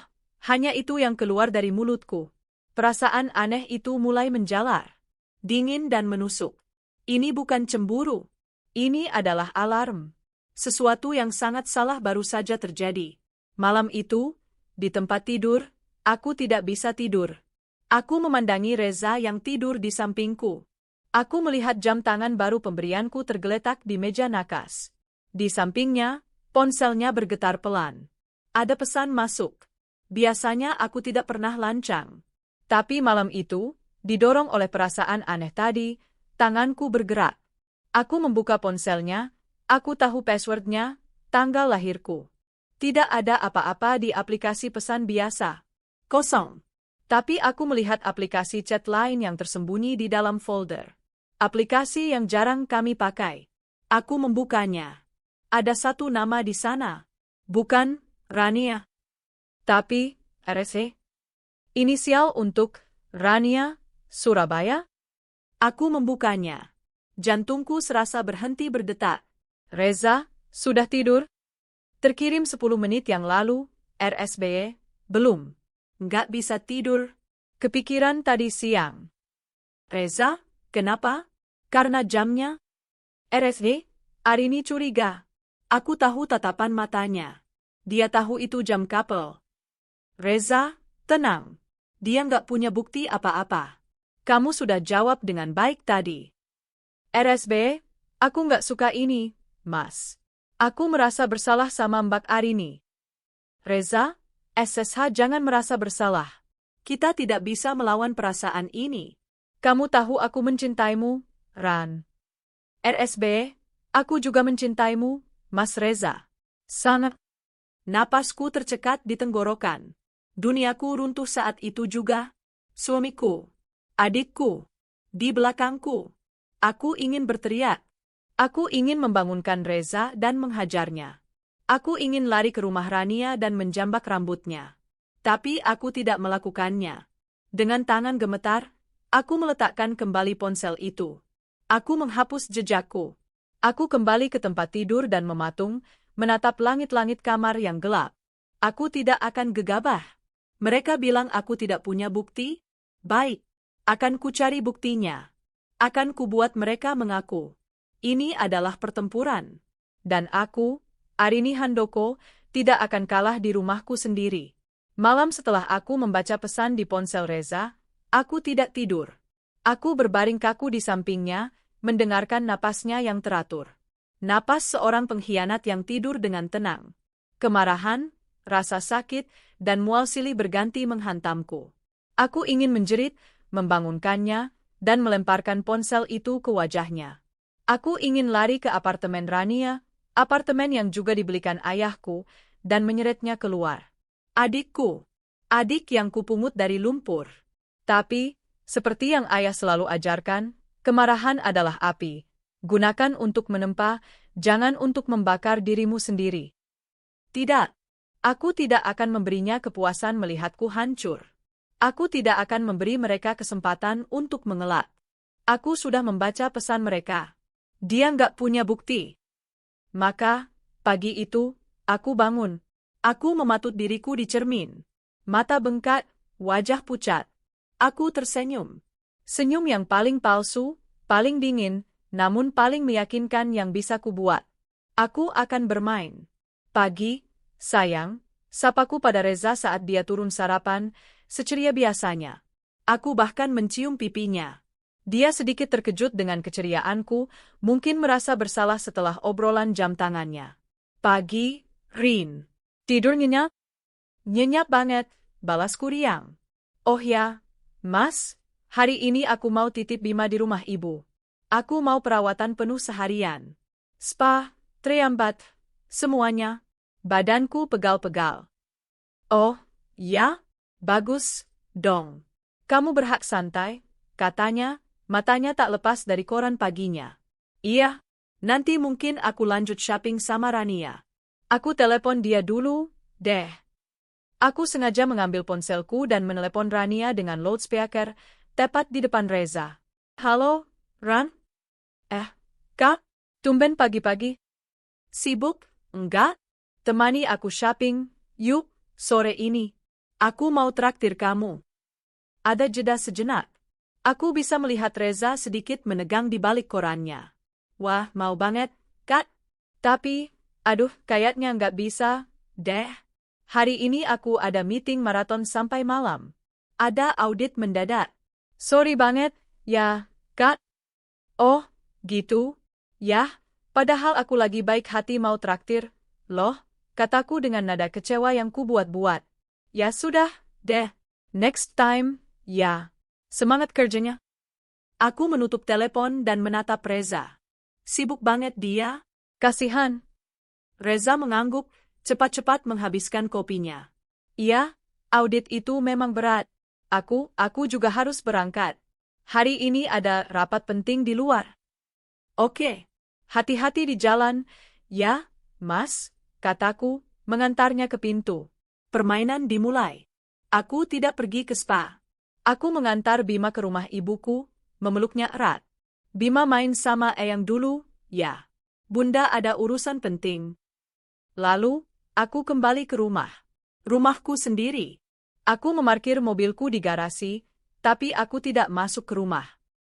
hanya itu yang keluar dari mulutku. Perasaan aneh itu mulai menjalar. Dingin dan menusuk. Ini bukan cemburu. Ini adalah alarm. Sesuatu yang sangat salah baru saja terjadi. Malam itu, di tempat tidur, aku tidak bisa tidur. Aku memandangi Reza yang tidur di sampingku. Aku melihat jam tangan baru pemberianku tergeletak di meja nakas. Di sampingnya, ponselnya bergetar pelan. Ada pesan masuk. Biasanya aku tidak pernah lancang. Tapi malam itu, didorong oleh perasaan aneh tadi, tanganku bergerak. Aku membuka ponselnya. Aku tahu passwordnya, tanggal lahirku. Tidak ada apa-apa di aplikasi pesan biasa. Kosong. Tapi aku melihat aplikasi chat lain yang tersembunyi di dalam folder. Aplikasi yang jarang kami pakai. Aku membukanya. Ada satu nama di sana. Bukan Rania. Tapi RSE. Inisial untuk Rania, Surabaya. Aku membukanya. Jantungku serasa berhenti berdetak. Reza, sudah tidur? Terkirim 10 menit yang lalu, RSBY, belum. Nggak bisa tidur. Kepikiran tadi siang. Reza, kenapa? Karena jamnya? RSD, Arini curiga. Aku tahu tatapan matanya. Dia tahu itu jam couple. Reza, tenang. Dia nggak punya bukti apa-apa. Kamu sudah jawab dengan baik tadi. RSBY, aku nggak suka ini. Mas, aku merasa bersalah sama Mbak Arini. Reza, SSH jangan merasa bersalah. Kita tidak bisa melawan perasaan ini. Kamu tahu aku mencintaimu, Ran. RSB, aku juga mencintaimu, Mas Reza. Sangat. Napasku tercekat di tenggorokan. Duniaku runtuh saat itu juga. Suamiku, adikku, di belakangku. Aku ingin berteriak. Aku ingin membangunkan Reza dan menghajarnya. Aku ingin lari ke rumah Rania dan menjambak rambutnya. Tapi aku tidak melakukannya. Dengan tangan gemetar, aku meletakkan kembali ponsel itu. Aku menghapus jejakku. Aku kembali ke tempat tidur dan mematung, menatap langit-langit kamar yang gelap. Aku tidak akan gegabah. Mereka bilang aku tidak punya bukti? Baik, akan kucari buktinya. Akan kubuat mereka mengaku. Ini adalah pertempuran. Dan aku, Arini Handoko, tidak akan kalah di rumahku sendiri. Malam setelah aku membaca pesan di ponsel Reza, aku tidak tidur. Aku berbaring kaku di sampingnya, mendengarkan napasnya yang teratur. Napas seorang pengkhianat yang tidur dengan tenang. Kemarahan, rasa sakit, dan mual silih berganti menghantamku. Aku ingin menjerit, membangunkannya, dan melemparkan ponsel itu ke wajahnya. Aku ingin lari ke apartemen Rania, apartemen yang juga dibelikan ayahku, dan menyeretnya keluar. Adikku, adik yang kupungut dari lumpur. Tapi, seperti yang ayah selalu ajarkan, kemarahan adalah api. Gunakan untuk menempa, jangan untuk membakar dirimu sendiri. Tidak, aku tidak akan memberinya kepuasan melihatku hancur. Aku tidak akan memberi mereka kesempatan untuk mengelak. Aku sudah membaca pesan mereka. Dia nggak punya bukti. Maka, pagi itu, aku bangun. Aku mematut diriku di cermin. Mata bengkak, wajah pucat. Aku tersenyum. Senyum yang paling palsu, paling dingin, namun paling meyakinkan yang bisa kubuat. Aku akan bermain. Pagi, sayang, sapaku pada Reza saat dia turun sarapan, seceria biasanya. Aku bahkan mencium pipinya. Dia sedikit terkejut dengan keceriaanku, mungkin merasa bersalah setelah obrolan jam tangannya. Pagi, Rin. Tidur nyenyak? Nyenyak banget, balasku riang. Oh ya, Mas, hari ini aku mau titip Bima di rumah ibu. Aku mau perawatan penuh seharian. Spa, triambat, semuanya. Badanku pegal-pegal. Oh, ya? Bagus, dong. Kamu berhak santai, katanya. Matanya tak lepas dari koran paginya. Iya, nanti mungkin aku lanjut shopping sama Rania. Aku telepon dia dulu, deh. Aku sengaja mengambil ponselku dan menelepon Rania dengan loudspeaker, tepat di depan Reza. Halo, Ran? Kak? Tumben pagi-pagi? Sibuk? Enggak? Temani aku shopping, yuk, sore ini. Aku mau traktir kamu. Ada jeda sejenak. Aku bisa melihat Reza sedikit menegang di balik korannya. Wah, mau banget, Kak. Tapi, Aduh, kayaknya nggak bisa, deh. Hari ini aku ada meeting maraton sampai malam. Ada audit mendadak. Sorry banget, ya, Kak. Oh, gitu? Yah, padahal aku lagi baik hati mau traktir, loh, kataku dengan nada kecewa yang kubuat-buat. Ya sudah, deh. Next time, ya. Semangat kerjanya. Aku menutup telepon dan menatap Reza. Sibuk banget dia? Kasihan. Reza mengangguk, cepat-cepat menghabiskan kopinya. Iya, audit itu memang berat. Aku juga harus berangkat. Hari ini ada rapat penting di luar. Oke, hati-hati di jalan. Ya, Mas, kataku, mengantarnya ke pintu. Permainan dimulai. Aku tidak pergi ke spa. Aku mengantar Bima ke rumah ibuku, memeluknya erat. Bima main sama Eyang dulu, ya. Bunda ada urusan penting. Lalu, aku kembali ke rumah. Rumahku sendiri. Aku memarkir mobilku di garasi, tapi aku tidak masuk ke rumah.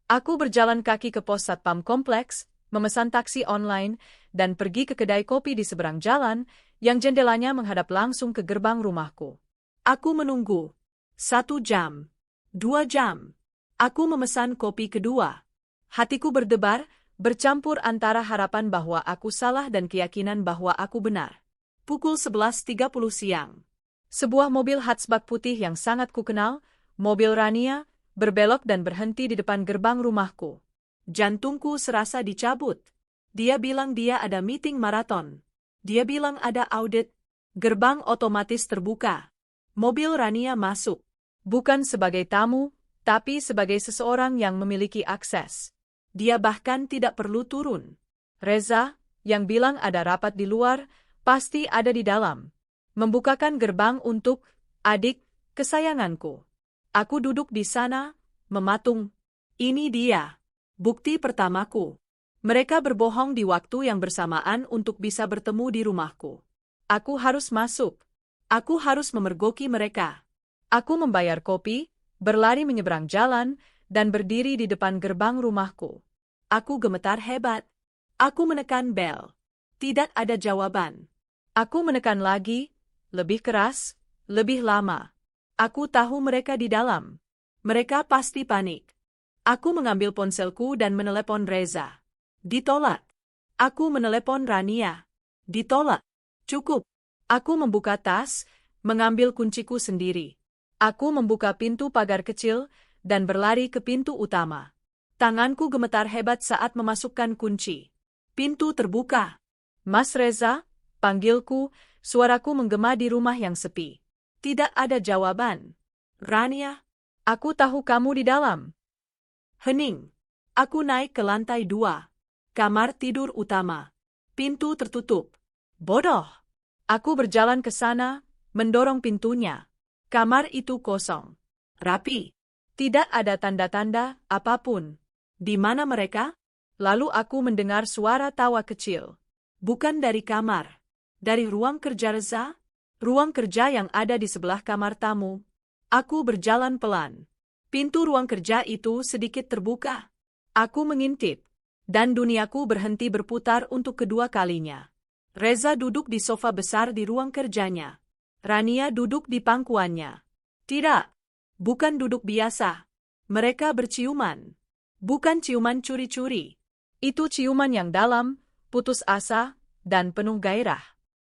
Aku berjalan kaki ke pos satpam kompleks, memesan taksi online, dan pergi ke kedai kopi di seberang jalan, yang jendelanya menghadap langsung ke gerbang rumahku. Aku menunggu. 1 jam. 2 jam. Aku memesan kopi kedua. Hatiku berdebar, bercampur antara harapan bahwa aku salah dan keyakinan bahwa aku benar. Pukul 11.30 siang. Sebuah mobil hatchback putih yang sangat kukenal, mobil Rania, berbelok dan berhenti di depan gerbang rumahku. Jantungku serasa dicabut. Dia bilang dia ada meeting maraton. Dia bilang ada audit. Gerbang otomatis terbuka. Mobil Rania masuk. Bukan sebagai tamu, tapi sebagai seseorang yang memiliki akses. Dia bahkan tidak perlu turun. Reza, yang bilang ada rapat di luar, pasti ada di dalam. Membukakan gerbang untuk adik kesayanganku. Aku duduk di sana, mematung. Ini dia. Bukti pertamaku. Mereka berbohong di waktu yang bersamaan untuk bisa bertemu di rumahku. Aku harus masuk. Aku harus memergoki mereka. Aku membayar kopi, berlari menyeberang jalan, dan berdiri di depan gerbang rumahku. Aku gemetar hebat. Aku menekan bel. Tidak ada jawaban. Aku menekan lagi, lebih keras, lebih lama. Aku tahu mereka di dalam. Mereka pasti panik. Aku mengambil ponselku dan menelepon Reza. Ditolak. Aku menelepon Rania. Ditolak. Cukup. Aku membuka tas, mengambil kunciku sendiri. Aku membuka pintu pagar kecil dan berlari ke pintu utama. Tanganku gemetar hebat saat memasukkan kunci. Pintu terbuka. Mas Reza, panggilku, suaraku menggema di rumah yang sepi. Tidak ada jawaban. Rania, aku tahu kamu di dalam. Hening. Aku naik ke lantai 2. Kamar tidur utama. Pintu tertutup. Bodoh. Aku berjalan ke sana, mendorong pintunya. Kamar itu kosong. Rapi. Tidak ada tanda-tanda apapun. Di mana mereka? Lalu aku mendengar suara tawa kecil. Bukan dari kamar. Dari ruang kerja Reza? Ruang kerja yang ada di sebelah kamar tamu. Aku berjalan pelan. Pintu ruang kerja itu sedikit terbuka. Aku mengintip. Dan duniaku berhenti berputar untuk kedua kalinya. Reza duduk di sofa besar di ruang kerjanya. Rania duduk di pangkuannya. Tidak. Bukan duduk biasa. Mereka berciuman. Bukan ciuman curi-curi. Itu ciuman yang dalam, putus asa, dan penuh gairah.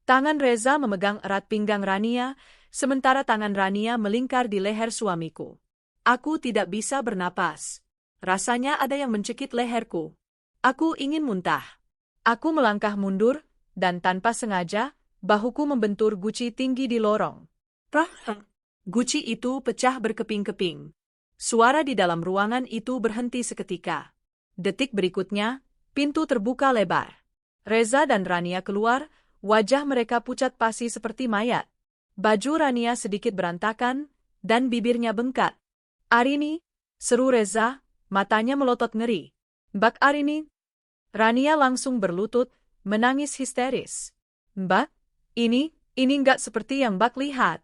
Tangan Reza memegang erat pinggang Rania, sementara tangan Rania melingkar di leher suamiku. Aku tidak bisa bernapas. Rasanya ada yang mencekik leherku. Aku ingin muntah. Aku melangkah mundur, dan tanpa sengaja, bahuku membentur guci tinggi di lorong. Prah! Guci itu pecah berkeping-keping. Suara di dalam ruangan itu berhenti seketika. Detik berikutnya, pintu terbuka lebar. Reza dan Rania keluar, wajah mereka pucat pasi seperti mayat. Baju Rania sedikit berantakan, dan bibirnya bengkak. Arini, seru Reza, matanya melotot ngeri. Mbak Arini. Rania langsung berlutut, menangis histeris. Mbak, ini nggak seperti yang Mbak lihat.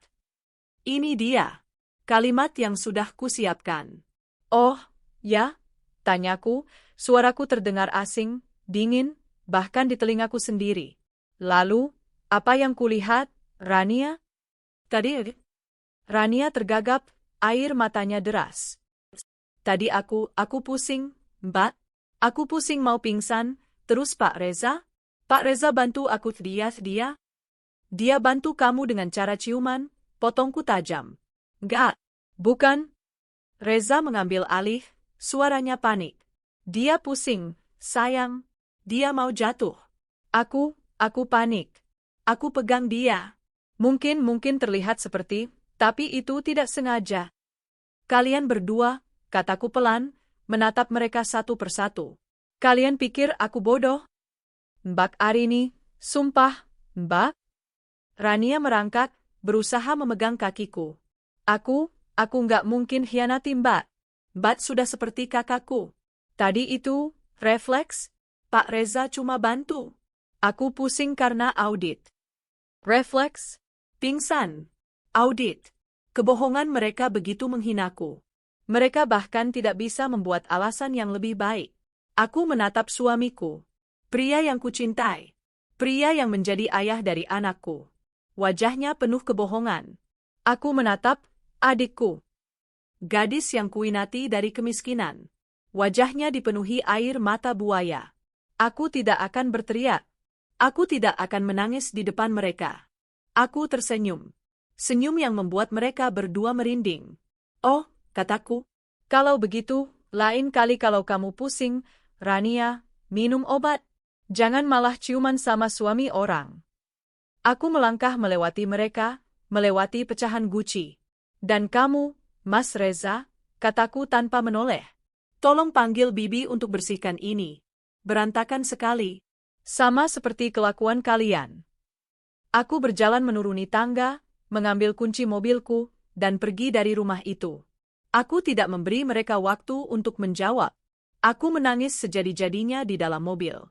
Ini dia. Kalimat yang sudah kusiapkan. Oh, ya? Tanyaku, suaraku terdengar asing, dingin, bahkan di telingaku sendiri. Lalu, apa yang kulihat, Rania? Tadi, Rania tergagap, air matanya deras. Tadi aku pusing, Mbak. Aku pusing mau pingsan, terus Pak Reza? Pak Reza bantu aku dia. Dia bantu kamu dengan cara ciuman, potongku tajam. Enggak, bukan. Reza mengambil alih, suaranya panik. Dia pusing, sayang. Dia mau jatuh. Aku panik. Aku pegang dia. Mungkin terlihat seperti, tapi itu tidak sengaja. Kalian berdua, kataku pelan, menatap mereka satu persatu. Kalian pikir aku bodoh? Mbak Arini, sumpah, Mbak. Rania merangkak, berusaha memegang kakiku. Aku nggak mungkin hianati Mbak. Mbak sudah seperti kakakku. Tadi itu, refleks, Pak Reza cuma bantu. Aku pusing karena audit. Refleks, pingsan, audit. Kebohongan mereka begitu menghinaku. Mereka bahkan tidak bisa membuat alasan yang lebih baik. Aku menatap suamiku. Pria yang kucintai. Pria yang menjadi ayah dari anakku. Wajahnya penuh kebohongan. Aku menatap adikku. Gadis yang kuinati dari kemiskinan. Wajahnya dipenuhi air mata buaya. Aku tidak akan berteriak. Aku tidak akan menangis di depan mereka. Aku tersenyum. Senyum yang membuat mereka berdua merinding. Oh, kataku. Kalau begitu, lain kali kalau kamu pusing, Rania, minum obat. Jangan malah ciuman sama suami orang. Aku melangkah melewati mereka, melewati pecahan guci. Dan kamu, Mas Reza, kataku tanpa menoleh. Tolong panggil Bibi untuk bersihkan ini. Berantakan sekali. Sama seperti kelakuan kalian. Aku berjalan menuruni tangga, mengambil kunci mobilku, dan pergi dari rumah itu. Aku tidak memberi mereka waktu untuk menjawab. Aku menangis sejadi-jadinya di dalam mobil.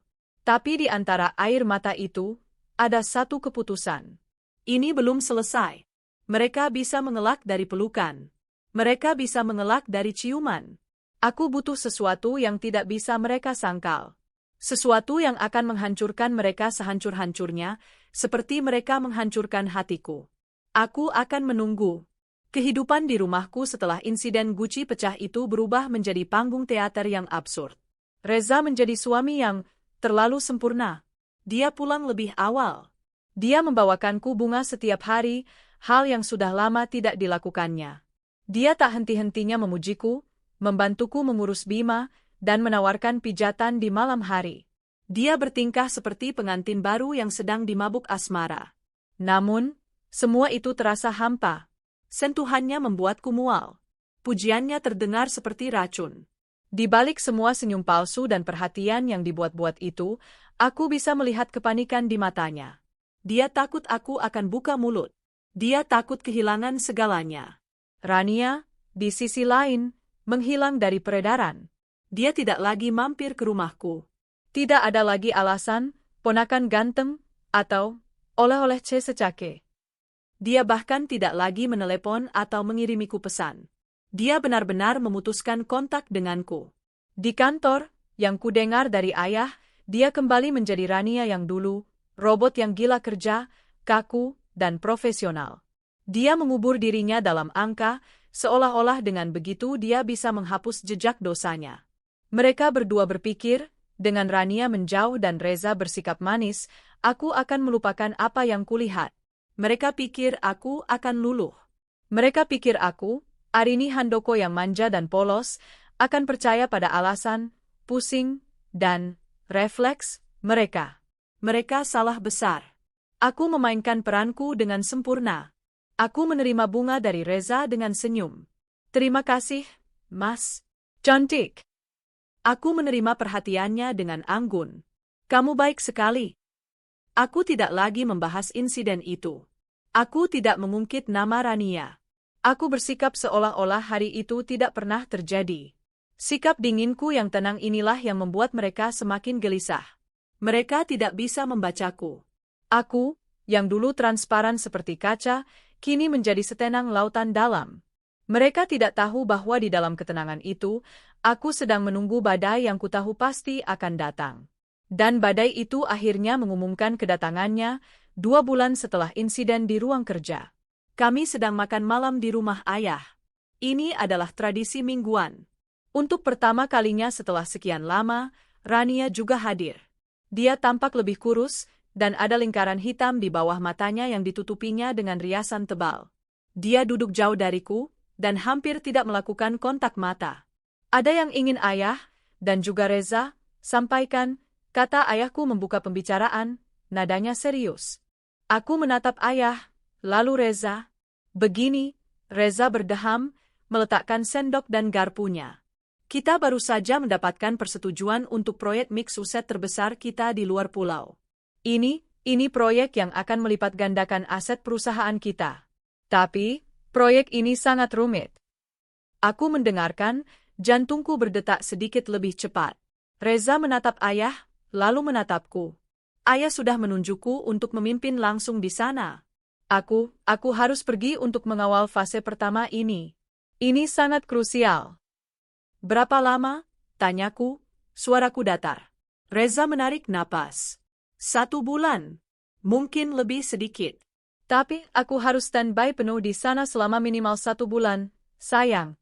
Tapi di antara air mata itu, ada satu keputusan. Ini belum selesai. Mereka bisa mengelak dari pelukan. Mereka bisa mengelak dari ciuman. Aku butuh sesuatu yang tidak bisa mereka sangkal. Sesuatu yang akan menghancurkan mereka sehancur-hancurnya, seperti mereka menghancurkan hatiku. Aku akan menunggu. Kehidupan di rumahku setelah insiden Gucci pecah itu berubah menjadi panggung teater yang absurd. Reza menjadi suami yang terlalu sempurna. Dia pulang lebih awal. Dia membawakanku bunga setiap hari, hal yang sudah lama tidak dilakukannya. Dia tak henti-hentinya memujiku, membantuku mengurus Bima, dan menawarkan pijatan di malam hari. Dia bertingkah seperti pengantin baru yang sedang dimabuk asmara. Namun, semua itu terasa hampa. Sentuhannya membuatku mual. Pujiannya terdengar seperti racun. Di balik semua senyum palsu dan perhatian yang dibuat-buat itu, aku bisa melihat kepanikan di matanya. Dia takut aku akan buka mulut. Dia takut kehilangan segalanya. Rania, di sisi lain, menghilang dari peredaran. Dia tidak lagi mampir ke rumahku. Tidak ada lagi alasan, ponakan ganteng, atau oleh-oleh secake. Dia bahkan tidak lagi menelepon atau mengirimiku pesan. Dia benar-benar memutuskan kontak denganku. Di kantor, yang kudengar dari ayah, dia kembali menjadi Rania yang dulu, robot yang gila kerja, kaku, dan profesional. Dia mengubur dirinya dalam angka, seolah-olah dengan begitu dia bisa menghapus jejak dosanya. Mereka berdua berpikir, dengan Rania menjauh dan Reza bersikap manis, aku akan melupakan apa yang kulihat. Mereka pikir aku akan luluh. Mereka pikir aku, Arini Handoko yang manja dan polos, akan percaya pada alasan, pusing, dan refleks mereka. Mereka salah besar. Aku memainkan peranku dengan sempurna. Aku menerima bunga dari Reza dengan senyum. Terima kasih, Mas. Cantik. Aku menerima perhatiannya dengan anggun. Kamu baik sekali. Aku tidak lagi membahas insiden itu. Aku tidak mengungkit nama Rania. Aku bersikap seolah-olah hari itu tidak pernah terjadi. Sikap dinginku yang tenang inilah yang membuat mereka semakin gelisah. Mereka tidak bisa membacaku. Aku, yang dulu transparan seperti kaca, kini menjadi setenang lautan dalam. Mereka tidak tahu bahwa di dalam ketenangan itu, aku sedang menunggu badai yang kutahu pasti akan datang. Dan badai itu akhirnya mengumumkan kedatangannya 2 bulan setelah insiden di ruang kerja. Kami sedang makan malam di rumah ayah. Ini adalah tradisi mingguan. Untuk pertama kalinya setelah sekian lama, Rania juga hadir. Dia tampak lebih kurus, dan ada lingkaran hitam di bawah matanya yang ditutupinya dengan riasan tebal. Dia duduk jauh dariku, dan hampir tidak melakukan kontak mata. Ada yang ingin ayah, dan juga Reza, sampaikan, kata ayahku membuka pembicaraan, nadanya serius. Aku menatap ayah, lalu Reza. Begini, Reza berdeham, meletakkan sendok dan garpunya. Kita baru saja mendapatkan persetujuan untuk proyek mix suset terbesar kita di luar pulau. Ini proyek yang akan melipat gandakan aset perusahaan kita. Tapi, proyek ini sangat rumit. Aku mendengarkan, jantungku berdetak sedikit lebih cepat. Reza menatap ayah, lalu menatapku. Ayah sudah menunjukku untuk memimpin langsung di sana. Aku harus pergi untuk mengawal fase pertama ini. Ini sangat krusial. Berapa lama? Tanyaku, suaraku datar. Reza menarik napas. 1 bulan. Mungkin lebih sedikit. Tapi aku harus standby penuh di sana selama minimal 1 bulan, sayang.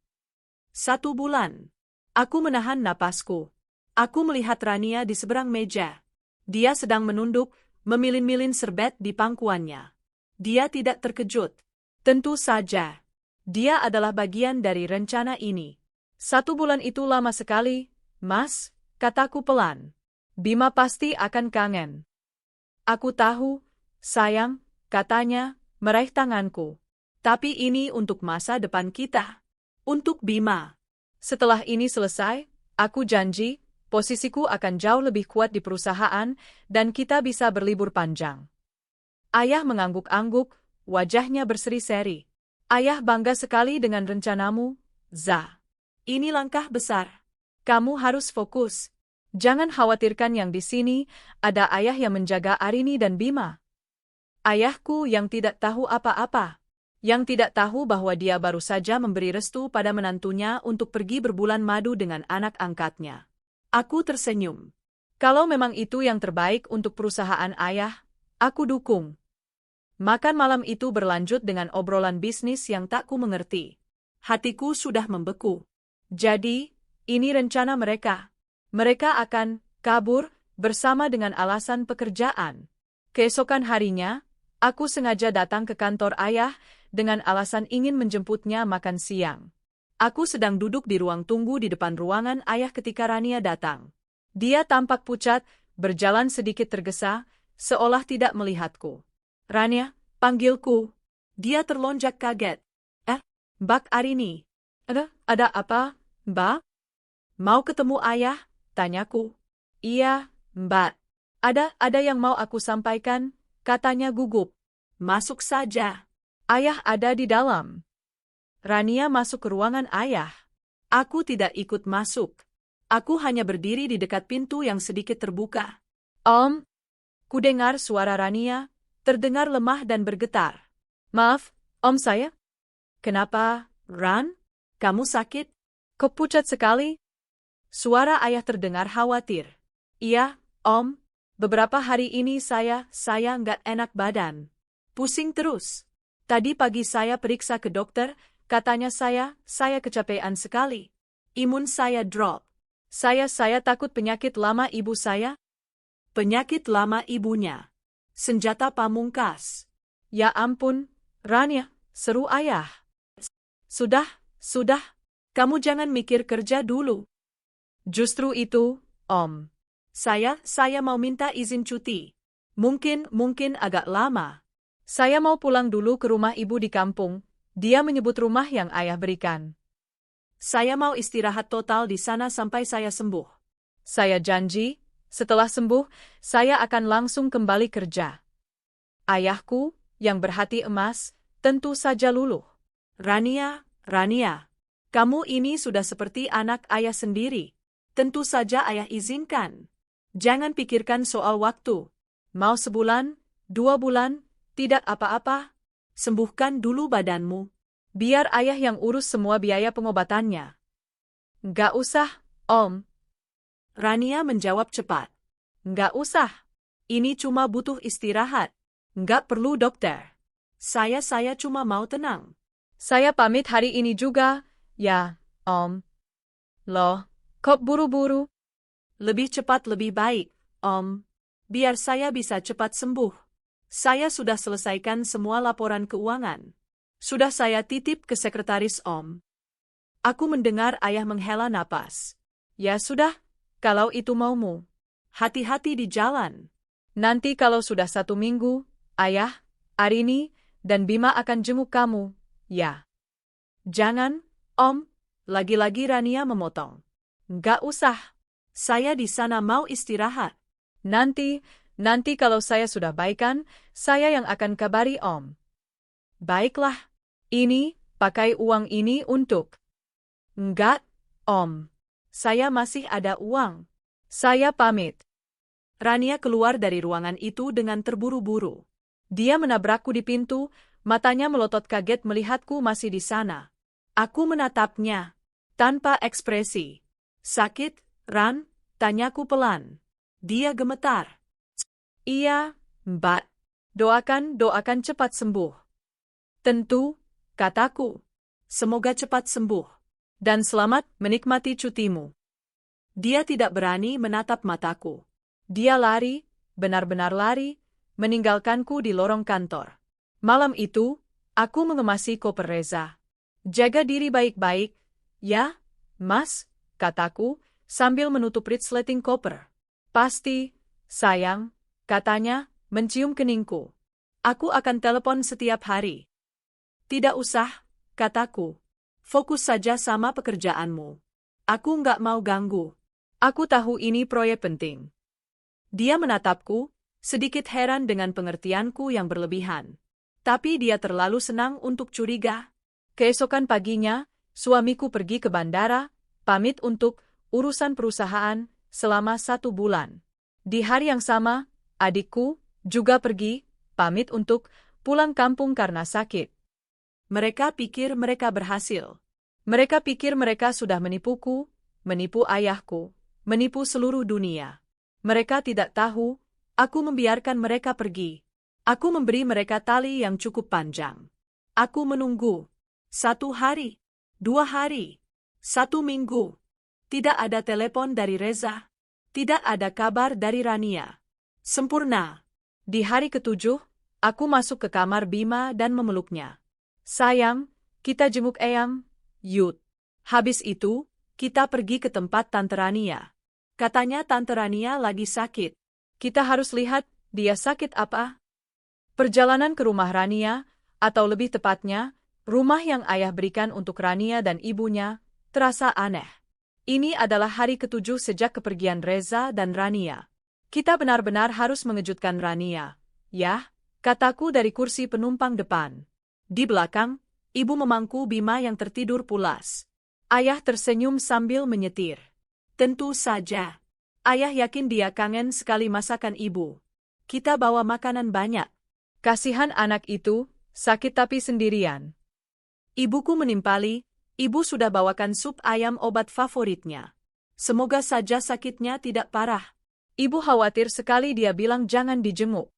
1 bulan. Aku menahan napasku. Aku melihat Rania di seberang meja. Dia sedang menunduk, memilin-milin serbet di pangkuannya. Dia tidak terkejut. Tentu saja. Dia adalah bagian dari rencana ini. 1 bulan itu lama sekali, Mas, kataku pelan. Bima pasti akan kangen. Aku tahu, sayang, katanya, meraih tanganku. Tapi ini untuk masa depan kita. Untuk Bima. Setelah ini selesai, aku janji, posisiku akan jauh lebih kuat di perusahaan, dan kita bisa berlibur panjang. Ayah mengangguk-angguk, wajahnya berseri-seri. Ayah bangga sekali dengan rencanamu, Za. Ini langkah besar. Kamu harus fokus. Jangan khawatirkan yang di sini, ada ayah yang menjaga Arini dan Bima. Ayahku yang tidak tahu apa-apa. Yang tidak tahu bahwa dia baru saja memberi restu pada menantunya untuk pergi berbulan madu dengan anak angkatnya. Aku tersenyum. Kalau memang itu yang terbaik untuk perusahaan ayah, aku dukung. Makan malam itu berlanjut dengan obrolan bisnis yang tak ku mengerti. Hatiku sudah membeku. Jadi, ini rencana mereka. Mereka akan kabur bersama dengan alasan pekerjaan. Keesokan harinya, aku sengaja datang ke kantor ayah dengan alasan ingin menjemputnya makan siang. Aku sedang duduk di ruang tunggu di depan ruangan ayah ketika Rania datang. Dia tampak pucat, berjalan sedikit tergesa, seolah tidak melihatku. Rania, panggilku. Dia terlonjak kaget. Mbak Arini. Ada apa, Mbak? Mau ketemu ayah? Tanyaku. Iya, Mbak. Ada yang mau aku sampaikan, katanya gugup. Masuk saja. Ayah ada di dalam. Rania masuk ke ruangan ayah. Aku tidak ikut masuk. Aku hanya berdiri di dekat pintu yang sedikit terbuka. Ku dengar suara Rania, terdengar lemah dan bergetar. Maaf, Om saya? Kenapa, Ran? Kamu sakit? Kok pucat sekali? Suara ayah terdengar khawatir. Iya, Om. Beberapa hari ini saya nggak enak badan. Pusing terus. Tadi pagi saya periksa ke dokter, katanya saya kecapean sekali. Imun saya drop. Saya takut penyakit lama ibu saya. Penyakit lama ibunya. Senjata pamungkas. Ya ampun, Rania, seru ayah. Sudah, kamu jangan mikir kerja dulu. Justru itu, Om. Saya mau minta izin cuti. Mungkin agak lama. Saya mau pulang dulu ke rumah ibu di kampung. Dia menyebut rumah yang ayah berikan. Saya mau istirahat total di sana sampai saya sembuh. Saya janji, setelah sembuh, saya akan langsung kembali kerja. Ayahku, yang berhati emas, tentu saja luluh. Rania, kamu ini sudah seperti anak ayah sendiri. Tentu saja ayah izinkan. Jangan pikirkan soal waktu. Mau 1 bulan, 2 bulan, tidak apa-apa. Sembuhkan dulu badanmu. Biar ayah yang urus semua biaya pengobatannya. Gak usah, Om. Rania menjawab cepat. Nggak usah. Ini cuma butuh istirahat. Nggak perlu dokter. Saya cuma mau tenang. Saya pamit hari ini juga, ya, Om. Loh, kok buru-buru? Lebih cepat lebih baik, Om. Biar saya bisa cepat sembuh. Saya sudah selesaikan semua laporan keuangan. Sudah saya titip ke sekretaris Om. Aku mendengar ayah menghela napas. Ya sudah, kalau itu maumu. Hati-hati di jalan. Nanti kalau sudah 1 minggu, ayah, Arini, dan Bima akan jenguk kamu, ya. Jangan, Om, lagi-lagi Rania memotong. Nggak usah. Saya di sana mau istirahat. Nanti kalau saya sudah baikan, saya yang akan kabari Om. Baiklah. Ini, pakai uang ini untuk... Enggak, Om. Saya masih ada uang. Saya pamit. Rania keluar dari ruangan itu dengan terburu-buru. Dia menabrakku di pintu, matanya melotot kaget melihatku masih di sana. Aku menatapnya. Tanpa ekspresi. Sakit, Ran? Tanyaku pelan. Dia gemetar. Iya, Mbak. Doakan cepat sembuh. Tentu, kataku. Semoga cepat sembuh. Dan selamat menikmati cutimu. Dia tidak berani menatap mataku. Dia lari, benar-benar lari, meninggalkanku di lorong kantor. Malam itu, aku mengemasi koper Reza. Jaga diri baik-baik, ya, Mas, kataku, sambil menutup resleting koper. Pasti, sayang, katanya, mencium keningku. Aku akan telepon setiap hari. Tidak usah, kataku. Fokus saja sama pekerjaanmu. Aku nggak mau ganggu. Aku tahu ini proyek penting. Dia menatapku, sedikit heran dengan pengertianku yang berlebihan. Tapi dia terlalu senang untuk curiga. Keesokan paginya, suamiku pergi ke bandara, pamit untuk urusan perusahaan selama 1 bulan. Di hari yang sama, adikku juga pergi, pamit untuk pulang kampung karena sakit. Mereka pikir mereka berhasil. Mereka pikir mereka sudah menipuku, menipu ayahku, menipu seluruh dunia. Mereka tidak tahu, aku membiarkan mereka pergi. Aku memberi mereka tali yang cukup panjang. Aku menunggu. 1 hari, 2 hari, 1 minggu. Tidak ada telepon dari Reza. Tidak ada kabar dari Rania. Sempurna. Di hari ke-7, aku masuk ke kamar Bima dan memeluknya. Sayang, kita jenguk Eyang, yuk. Habis itu, kita pergi ke tempat Tante Rania. Katanya Tante Rania lagi sakit. Kita harus lihat dia sakit apa. Perjalanan ke rumah Rania, atau lebih tepatnya, rumah yang ayah berikan untuk Rania dan ibunya, terasa aneh. Ini adalah hari ke-7 sejak kepergian Reza dan Rania. Kita benar-benar harus mengejutkan Rania. Ya, kataku dari kursi penumpang depan. Di belakang, ibu memangku Bima yang tertidur pulas. Ayah tersenyum sambil menyetir. Tentu saja. Ayah yakin dia kangen sekali masakan ibu. Kita bawa makanan banyak. Kasihan anak itu, sakit tapi sendirian. Ibuku menimpali, ibu sudah bawakan sup ayam obat favoritnya. Semoga saja sakitnya tidak parah. Ibu khawatir sekali dia bilang jangan dijenguk.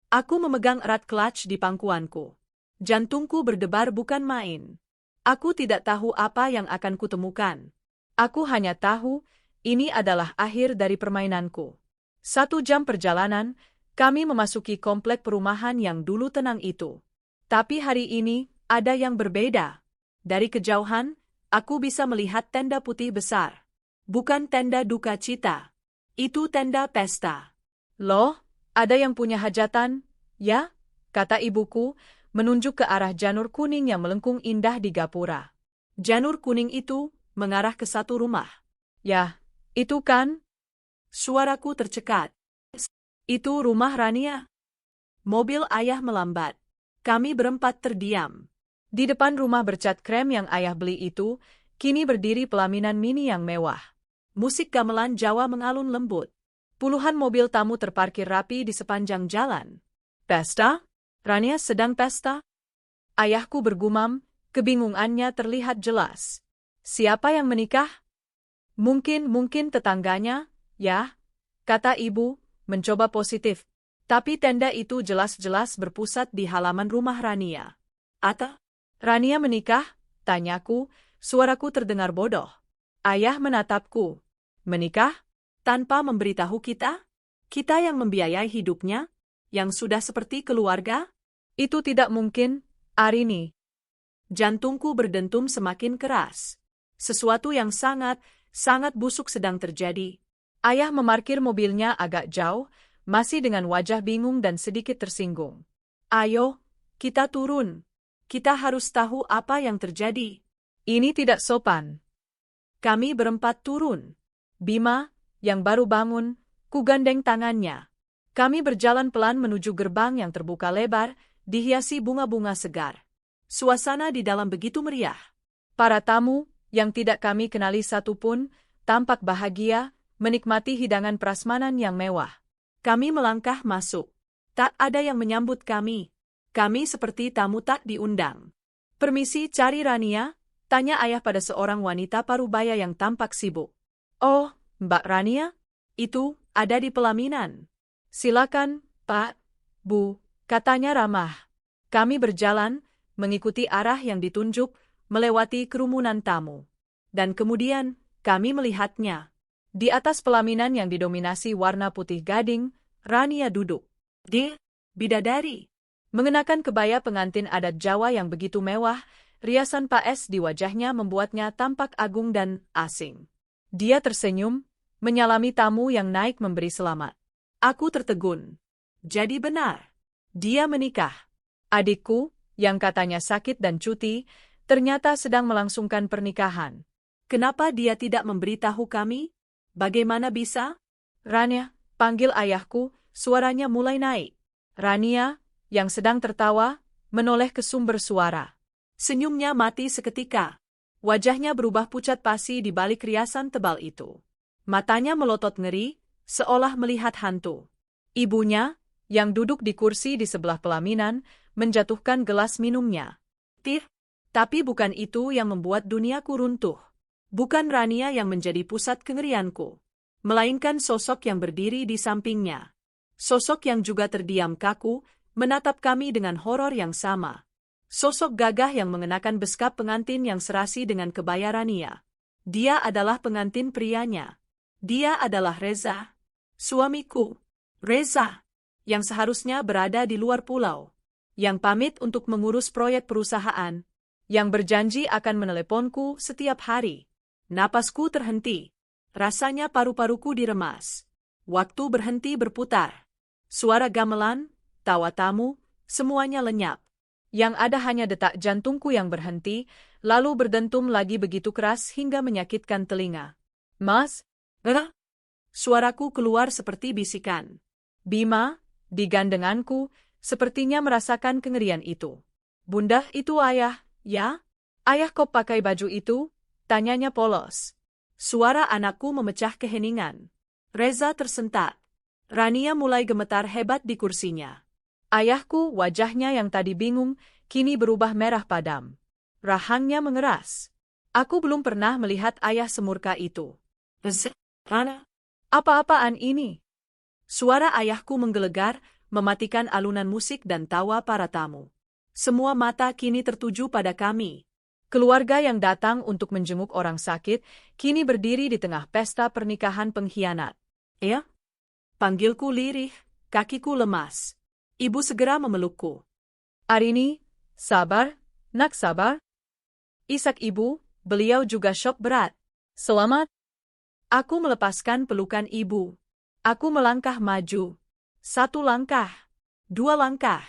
Aku memegang erat clutch di pangkuanku. Jantungku berdebar bukan main. Aku tidak tahu apa yang akan kutemukan. Aku hanya tahu, ini adalah akhir dari permainanku. 1 jam perjalanan, kami memasuki komplek perumahan yang dulu tenang itu. Tapi hari ini, ada yang berbeda. Dari kejauhan, aku bisa melihat tenda putih besar. Bukan tenda duka cita. Itu tenda pesta. Loh, ada yang punya hajatan, ya? Kata ibuku, menunjuk ke arah janur kuning yang melengkung indah di gapura. Janur kuning itu mengarah ke 1 rumah. Ya, itu kan? Suaraku tercekat. Itu rumah Rania. Mobil ayah melambat. Kami berempat terdiam. Di depan rumah bercat krem yang ayah beli itu, kini berdiri pelaminan mini yang mewah. Musik gamelan Jawa mengalun lembut. Puluhan mobil tamu terparkir rapi di sepanjang jalan. Pesta? Rania sedang pesta? Ayahku bergumam, kebingungannya terlihat jelas. Siapa yang menikah? Mungkin tetangganya, ya? kata ibu, mencoba positif. Tapi tenda itu jelas-jelas berpusat di halaman rumah Rania. Ata? Rania menikah? Tanyaku, suaraku terdengar bodoh. Ayah menatapku. Menikah? Tanpa memberitahu kita? Kita yang membiayai hidupnya? Yang sudah seperti keluarga? Itu tidak mungkin, Arini. Jantungku berdentum semakin keras. Sesuatu yang sangat busuk sedang terjadi. Ayah memarkir mobilnya agak jauh, masih dengan wajah bingung dan sedikit tersinggung. Ayo, kita turun. Kita harus tahu apa yang terjadi. Ini tidak sopan. Kami berempat turun. Bima, yang baru bangun, kugandeng tangannya. Kami berjalan pelan menuju gerbang yang terbuka lebar, dihiasi bunga-bunga segar. Suasana di dalam begitu meriah. Para tamu, yang tidak kami kenali satupun, tampak bahagia, menikmati hidangan prasmanan yang mewah. Kami melangkah masuk. Tak ada yang menyambut kami. Kami seperti tamu tak diundang. Permisi cari Rania? Tanya ayah pada seorang wanita parubaya yang tampak sibuk. Oh, Mbak Rania? Itu, ada di pelaminan. Silakan, Pak, Bu, katanya ramah. Kami berjalan, mengikuti arah yang ditunjuk, melewati kerumunan tamu. Dan kemudian, kami melihatnya. Di atas pelaminan yang didominasi warna putih gading, Rania duduk. Dia, bidadari. Mengenakan kebaya pengantin adat Jawa yang begitu mewah, riasan paes di wajahnya membuatnya tampak agung dan asing. Dia tersenyum, menyalami tamu yang naik memberi selamat. Aku tertegun. Jadi benar. Dia menikah. Adikku, yang katanya sakit dan cuti, ternyata sedang melangsungkan pernikahan. Kenapa dia tidak memberitahu kami? Bagaimana bisa? Rania, panggil ayahku, suaranya mulai naik. Rania, yang sedang tertawa, menoleh ke sumber suara. Senyumnya mati seketika. Wajahnya berubah pucat pasi di balik riasan tebal itu. Matanya melotot ngeri, seolah melihat hantu. Ibunya, yang duduk di kursi di sebelah pelaminan, menjatuhkan gelas minumnya. Tapi bukan itu yang membuat duniaku runtuh. Bukan Rania yang menjadi pusat kengerianku, melainkan sosok yang berdiri di sampingnya. Sosok yang juga terdiam kaku, menatap kami dengan horor yang sama. Sosok gagah yang mengenakan beskap pengantin yang serasi dengan kebaya Rania. Dia adalah pengantin prianya. Dia adalah Reza, suamiku. Reza, yang seharusnya berada di luar pulau. Yang pamit untuk mengurus proyek perusahaan. Yang berjanji akan meneleponku setiap hari. Napasku terhenti. Rasanya paru-paruku diremas. Waktu berhenti berputar. Suara gamelan, tawa tamu, semuanya lenyap. Yang ada hanya detak jantungku yang berhenti, lalu berdentum lagi begitu keras hingga menyakitkan telinga. Mas? Suaraku keluar seperti bisikan. Bima, di gandenganku, sepertinya merasakan kengerian itu. Bunda, itu ayah, ya? Ayah kok pakai baju itu? Tanyanya polos. Suara anakku memecah keheningan. Reza tersentak. Rania mulai gemetar hebat di kursinya. Ayahku, wajahnya yang tadi bingung, kini berubah merah padam. Rahangnya mengeras. Aku belum pernah melihat ayah semurka itu. Rana, apa-apaan ini? Suara ayahku menggelegar, mematikan alunan musik dan tawa para tamu. Semua mata kini tertuju pada kami. Keluarga yang datang untuk menjenguk orang sakit, kini berdiri di tengah pesta pernikahan pengkhianat. Ya? Panggilku lirih, kakiku lemas. Ibu segera memelukku. Arini, sabar, nak sabar. Isak ibu, beliau juga syok berat. Selamat. Aku melepaskan pelukan ibu. Aku melangkah maju. 1 langkah. 2 langkah.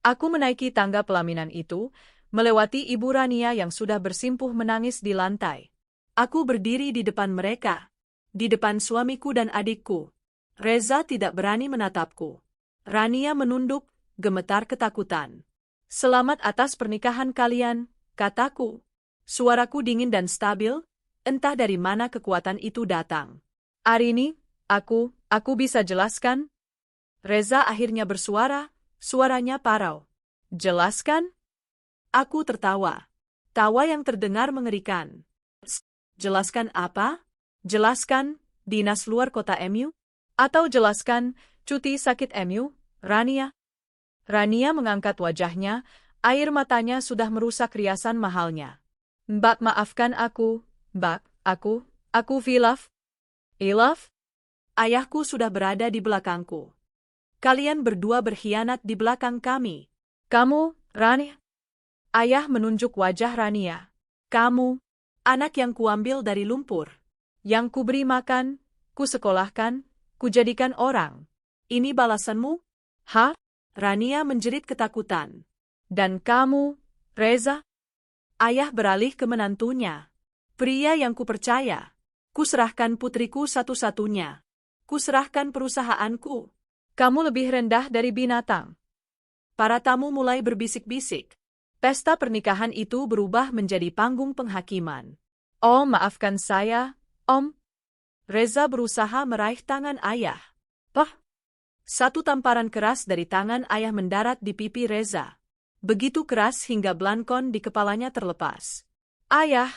Aku menaiki tangga pelaminan itu, melewati Ibu Rania yang sudah bersimpuh menangis di lantai. Aku berdiri di depan mereka. Di depan suamiku dan adikku. Reza tidak berani menatapku. Rania menunduk, gemetar ketakutan. Selamat atas pernikahan kalian, kataku. Suaraku dingin dan stabil, entah dari mana kekuatan itu datang. Arini, aku bisa jelaskan? Reza akhirnya bersuara, suaranya parau. Jelaskan? Aku tertawa. Tawa yang terdengar mengerikan. Jelaskan apa? Jelaskan, dinas luar kota MU? Atau jelaskan, cuti sakit MU, Rania? Rania mengangkat wajahnya, air matanya sudah merusak riasan mahalnya. Mbak maafkan aku, Mbak, aku Vilaf. Ilaf? Ayahku sudah berada di belakangku. Kalian berdua berkhianat di belakang kami. Kamu, Rania? Ayah menunjuk wajah Rania. Kamu, anak yang kuambil dari lumpur. Yang kuberi makan, kusekolahkan, kujadikan orang. Ini balasanmu? Hah? Rania menjerit ketakutan. Dan kamu, Reza? Ayah beralih ke menantunya. Pria yang kupercaya. Kuserahkan putriku satu-satunya. Kuserahkan perusahaanku. Kamu lebih rendah dari binatang. Para tamu mulai berbisik-bisik. Pesta pernikahan itu berubah menjadi panggung penghakiman. Om, maafkan saya, Om. Reza berusaha meraih tangan ayah. Pah! Satu tamparan keras dari tangan ayah mendarat di pipi Reza. Begitu keras hingga belangkon di kepalanya terlepas. Ayah,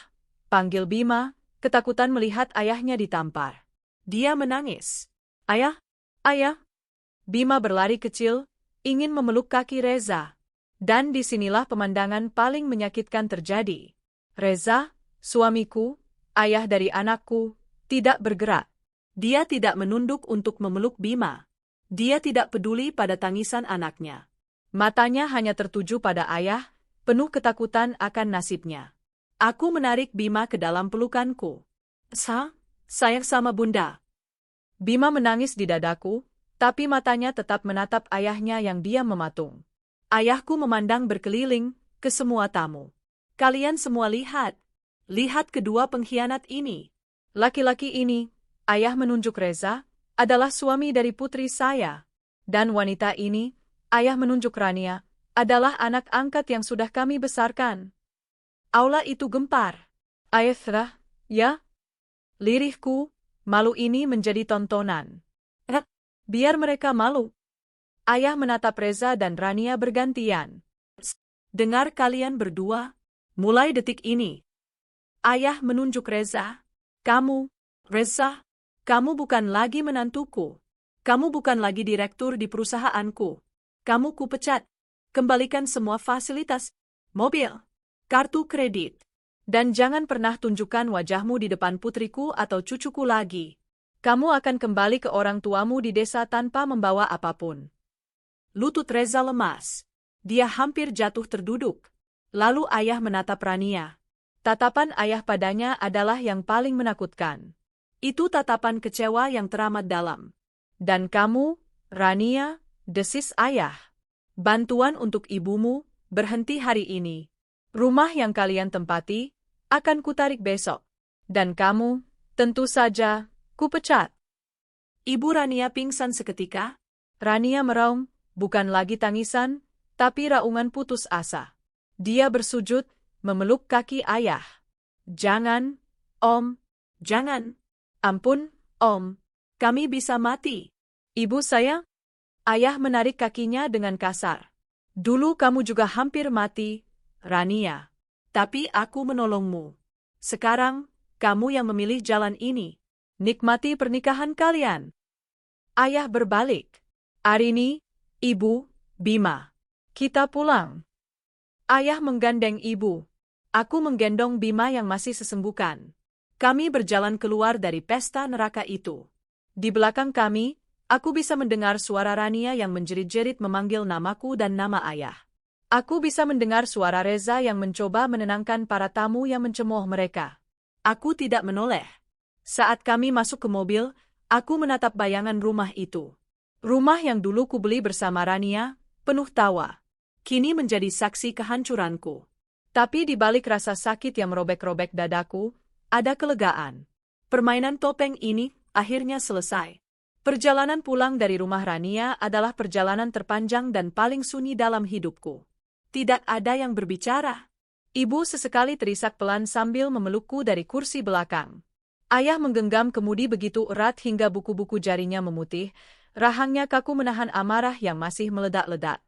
panggil Bima, ketakutan melihat ayahnya ditampar. Dia menangis. Ayah, ayah. Bima berlari kecil, ingin memeluk kaki Reza. Dan disinilah pemandangan paling menyakitkan terjadi. Reza, suamiku, ayah dari anakku, tidak bergerak. Dia tidak menunduk untuk memeluk Bima. Dia tidak peduli pada tangisan anaknya. Matanya hanya tertuju pada ayah, penuh ketakutan akan nasibnya. Aku menarik Bima ke dalam pelukanku. Sayang sama bunda. Bima menangis di dadaku, tapi matanya tetap menatap ayahnya yang diam mematung. Ayahku memandang berkeliling ke semua tamu. Kalian semua lihat. Lihat kedua pengkhianat ini. Laki-laki ini, ayah menunjuk Reza, adalah suami dari putri saya. Dan wanita ini, ayah menunjuk Rania, adalah anak angkat yang sudah kami besarkan. Aula itu gempar. Ayah, ya? Lirihku, malu ini menjadi tontonan. Biar mereka malu. Ayah menatap Reza dan Rania bergantian. Dengar kalian berdua, mulai detik ini. Ayah menunjuk Reza. Kamu, Reza, kamu bukan lagi menantuku. Kamu bukan lagi direktur di perusahaanku. Kamu kupecat. Kembalikan semua fasilitas, mobil, kartu kredit. Dan jangan pernah tunjukkan wajahmu di depan putriku atau cucuku lagi. Kamu akan kembali ke orang tuamu di desa tanpa membawa apapun. Lutut Reza lemas. Dia hampir jatuh terduduk. Lalu ayah menatap Rania. Tatapan ayah padanya adalah yang paling menakutkan. Itu tatapan kecewa yang teramat dalam. Dan kamu, Rania, desis ayah. Bantuan untuk ibumu, berhenti hari ini. Rumah yang kalian tempati, akan kutarik besok. Dan kamu, tentu saja, kupecat. Ibu Rania pingsan seketika. Rania meraung. Bukan lagi tangisan, tapi raungan putus asa. Dia bersujud, memeluk kaki ayah. Jangan, Om, jangan. Ampun, Om, kami bisa mati. Ibu saya? Ayah menarik kakinya dengan kasar. Dulu kamu juga hampir mati, Rania. Tapi aku menolongmu. Sekarang, kamu yang memilih jalan ini. Nikmati pernikahan kalian. Ayah berbalik. Arini, Ibu, Bima. Kita pulang. Ayah menggandeng ibu. Aku menggendong Bima yang masih sesembuhkan. Kami berjalan keluar dari pesta neraka itu. Di belakang kami, aku bisa mendengar suara Rania yang menjerit-jerit memanggil namaku dan nama ayah. Aku bisa mendengar suara Reza yang mencoba menenangkan para tamu yang mencemooh mereka. Aku tidak menoleh. Saat kami masuk ke mobil, aku menatap bayangan rumah itu. Rumah yang dulu kubeli bersama Rania, penuh tawa. Kini menjadi saksi kehancuranku. Tapi di balik rasa sakit yang merobek-robek dadaku, ada kelegaan. Permainan topeng ini akhirnya selesai. Perjalanan pulang dari rumah Rania adalah perjalanan terpanjang dan paling sunyi dalam hidupku. Tidak ada yang berbicara. Ibu sesekali terisak pelan sambil memelukku dari kursi belakang. Ayah menggenggam kemudi begitu erat hingga buku-buku jarinya memutih. Rahangnya kaku menahan amarah yang masih meledak-ledak.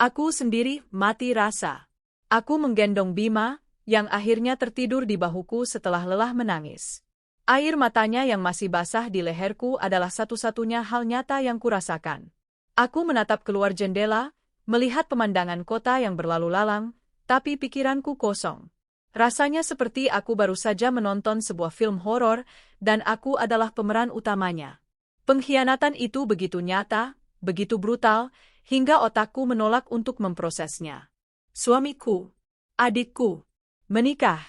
Aku sendiri mati rasa. Aku menggendong Bima, yang akhirnya tertidur di bahuku setelah lelah menangis. Air matanya yang masih basah di leherku adalah satu-satunya hal nyata yang kurasakan. Aku menatap keluar jendela, melihat pemandangan kota yang berlalu lalang, tapi pikiranku kosong. Rasanya seperti aku baru saja menonton sebuah film horor, dan aku adalah pemeran utamanya. Pengkhianatan itu begitu nyata, begitu brutal, hingga otakku menolak untuk memprosesnya. Suamiku, adikku, menikah,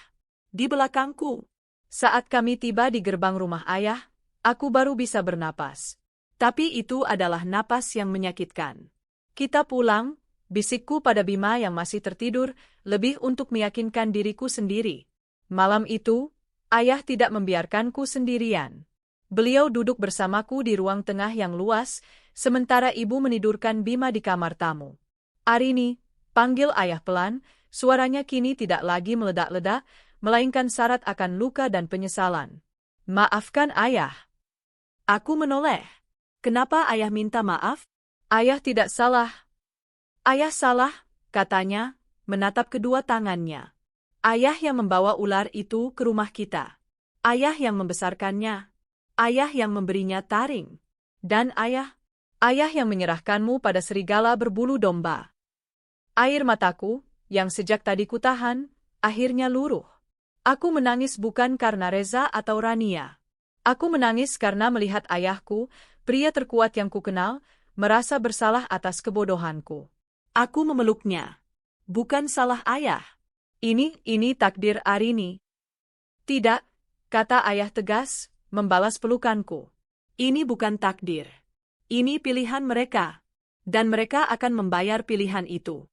di belakangku. Saat kami tiba di gerbang rumah ayah, aku baru bisa bernapas. Tapi itu adalah napas yang menyakitkan. Kita pulang, bisikku pada Bima yang masih tertidur, lebih untuk meyakinkan diriku sendiri. Malam itu, ayah tidak membiarkanku sendirian. Beliau duduk bersamaku di ruang tengah yang luas, sementara ibu menidurkan Bima di kamar tamu. "Arini," panggil ayah pelan, suaranya kini tidak lagi meledak-ledak, melainkan syarat akan luka dan penyesalan. "Maafkan ayah." Aku menoleh. "Kenapa ayah minta maaf?" "Ayah tidak salah." "Ayah salah," katanya, menatap kedua tangannya. "Ayah yang membawa ular itu ke rumah kita. Ayah yang membesarkannya. Ayah yang memberinya taring. Dan ayah yang menyerahkanmu pada serigala berbulu domba." Air mataku, yang sejak tadi kutahan, akhirnya luruh. Aku menangis bukan karena Reza atau Rania. Aku menangis karena melihat ayahku, pria terkuat yang kukenal, merasa bersalah atas kebodohanku. Aku memeluknya. "Bukan salah ayah. Ini takdir Arini." "Tidak," kata ayah tegas, membalas pelukanku. "Ini bukan takdir. Ini pilihan mereka. Dan mereka akan membayar pilihan itu."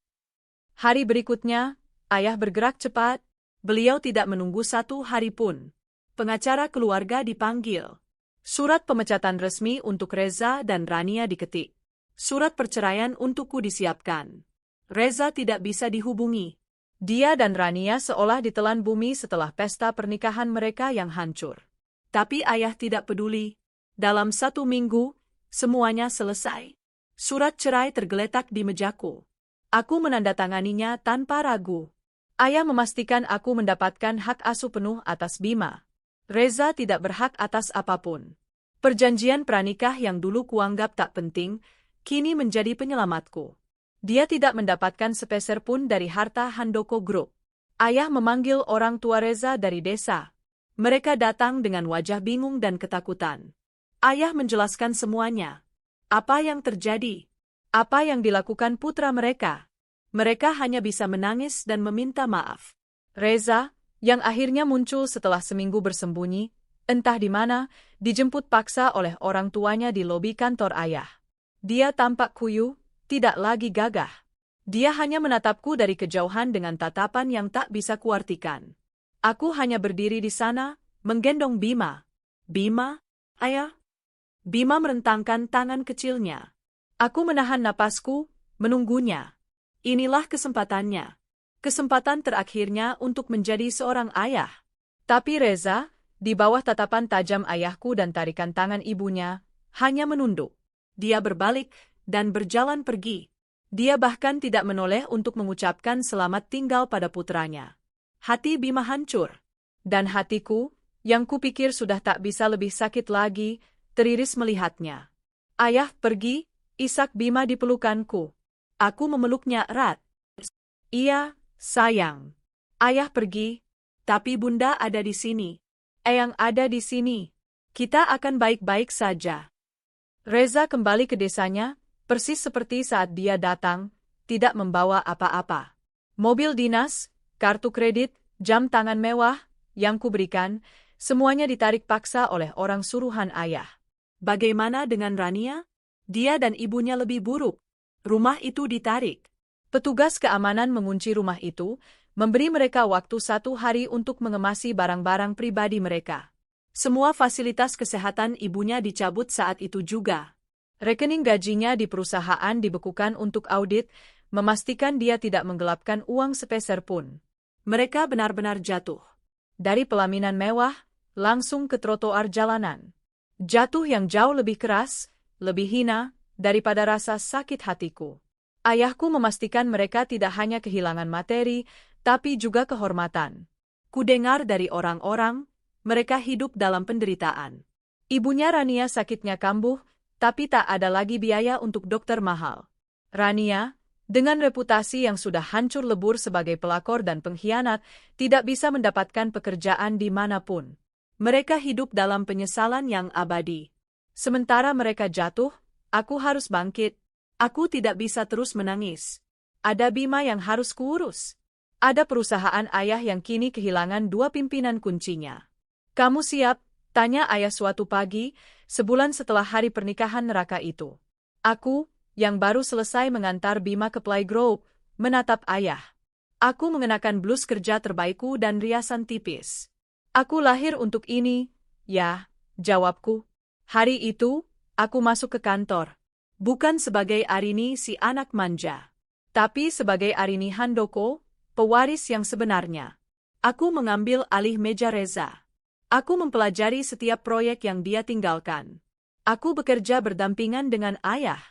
Hari berikutnya, ayah bergerak cepat. Beliau tidak menunggu 1 hari pun. Pengacara keluarga dipanggil. Surat pemecatan resmi untuk Reza dan Rania diketik. Surat perceraian untukku disiapkan. Reza tidak bisa dihubungi. Dia dan Rania seolah ditelan bumi setelah pesta pernikahan mereka yang hancur. Tapi ayah tidak peduli. Dalam 1 minggu, semuanya selesai. Surat cerai tergeletak di mejaku. Aku menandatanganinya tanpa ragu. Ayah memastikan aku mendapatkan hak asuh penuh atas Bima. Reza tidak berhak atas apapun. Perjanjian pranikah yang dulu kuanggap tak penting, kini menjadi penyelamatku. Dia tidak mendapatkan sepeser pun dari harta Handoko Group. Ayah memanggil orang tua Reza dari desa. Mereka datang dengan wajah bingung dan ketakutan. Ayah menjelaskan semuanya. Apa yang terjadi? Apa yang dilakukan putra mereka? Mereka hanya bisa menangis dan meminta maaf. Reza, yang akhirnya muncul setelah seminggu bersembunyi, entah di mana, dijemput paksa oleh orang tuanya di lobi kantor ayah. Dia tampak kuyu, tidak lagi gagah. Dia hanya menatapku dari kejauhan dengan tatapan yang tak bisa kuartikan. Aku hanya berdiri di sana, menggendong Bima. "Bima, ayah?" Bima merentangkan tangan kecilnya. Aku menahan napasku, menunggunya. Inilah kesempatannya. Kesempatan terakhirnya untuk menjadi seorang ayah. Tapi Reza, di bawah tatapan tajam ayahku dan tarikan tangan ibunya, hanya menunduk. Dia berbalik dan berjalan pergi. Dia bahkan tidak menoleh untuk mengucapkan selamat tinggal pada putranya. Hati Bima hancur. Dan hatiku, yang kupikir sudah tak bisa lebih sakit lagi, teriris melihatnya. Ayah pergi, isak Bima di pelukanku. Aku memeluknya erat. "Iya, sayang. Ayah pergi, tapi Bunda ada di sini. Eyang ada di sini. Kita akan baik-baik saja." Reza kembali ke desanya, persis seperti saat dia datang, tidak membawa apa-apa. Mobil dinas, kartu kredit, jam tangan mewah, yang kuberikan, semuanya ditarik paksa oleh orang suruhan ayah. Bagaimana dengan Rania? Dia dan ibunya lebih buruk. Rumah itu ditarik. Petugas keamanan mengunci rumah itu, memberi mereka waktu 1 hari untuk mengemasi barang-barang pribadi mereka. Semua fasilitas kesehatan ibunya dicabut saat itu juga. Rekening gajinya di perusahaan dibekukan untuk audit, memastikan dia tidak menggelapkan uang sepeser pun. Mereka benar-benar jatuh. Dari pelaminan mewah, langsung ke trotoar jalanan. Jatuh yang jauh lebih keras, lebih hina, daripada rasa sakit hatiku. Ayahku memastikan mereka tidak hanya kehilangan materi, tapi juga kehormatan. Kudengar dari orang-orang, mereka hidup dalam penderitaan. Ibunya Rania sakitnya kambuh, tapi tak ada lagi biaya untuk dokter mahal. Rania, dengan reputasi yang sudah hancur lebur sebagai pelakor dan pengkhianat, tidak bisa mendapatkan pekerjaan di manapun. Mereka hidup dalam penyesalan yang abadi. Sementara mereka jatuh, aku harus bangkit. Aku tidak bisa terus menangis. Ada Bima yang harus kuurus. Ada perusahaan ayah yang kini kehilangan 2 pimpinan kuncinya. Kamu siap? Tanya ayah suatu pagi, sebulan setelah hari pernikahan neraka itu. Aku, yang baru selesai mengantar Bima ke playgroup, menatap ayah. Aku mengenakan blus kerja terbaikku dan riasan tipis. Aku lahir untuk ini, ya, jawabku. Hari itu, aku masuk ke kantor. Bukan sebagai Arini si anak manja, tapi sebagai Arini Handoko, pewaris yang sebenarnya. Aku mengambil alih meja Reza. Aku mempelajari setiap proyek yang dia tinggalkan. Aku bekerja berdampingan dengan ayah.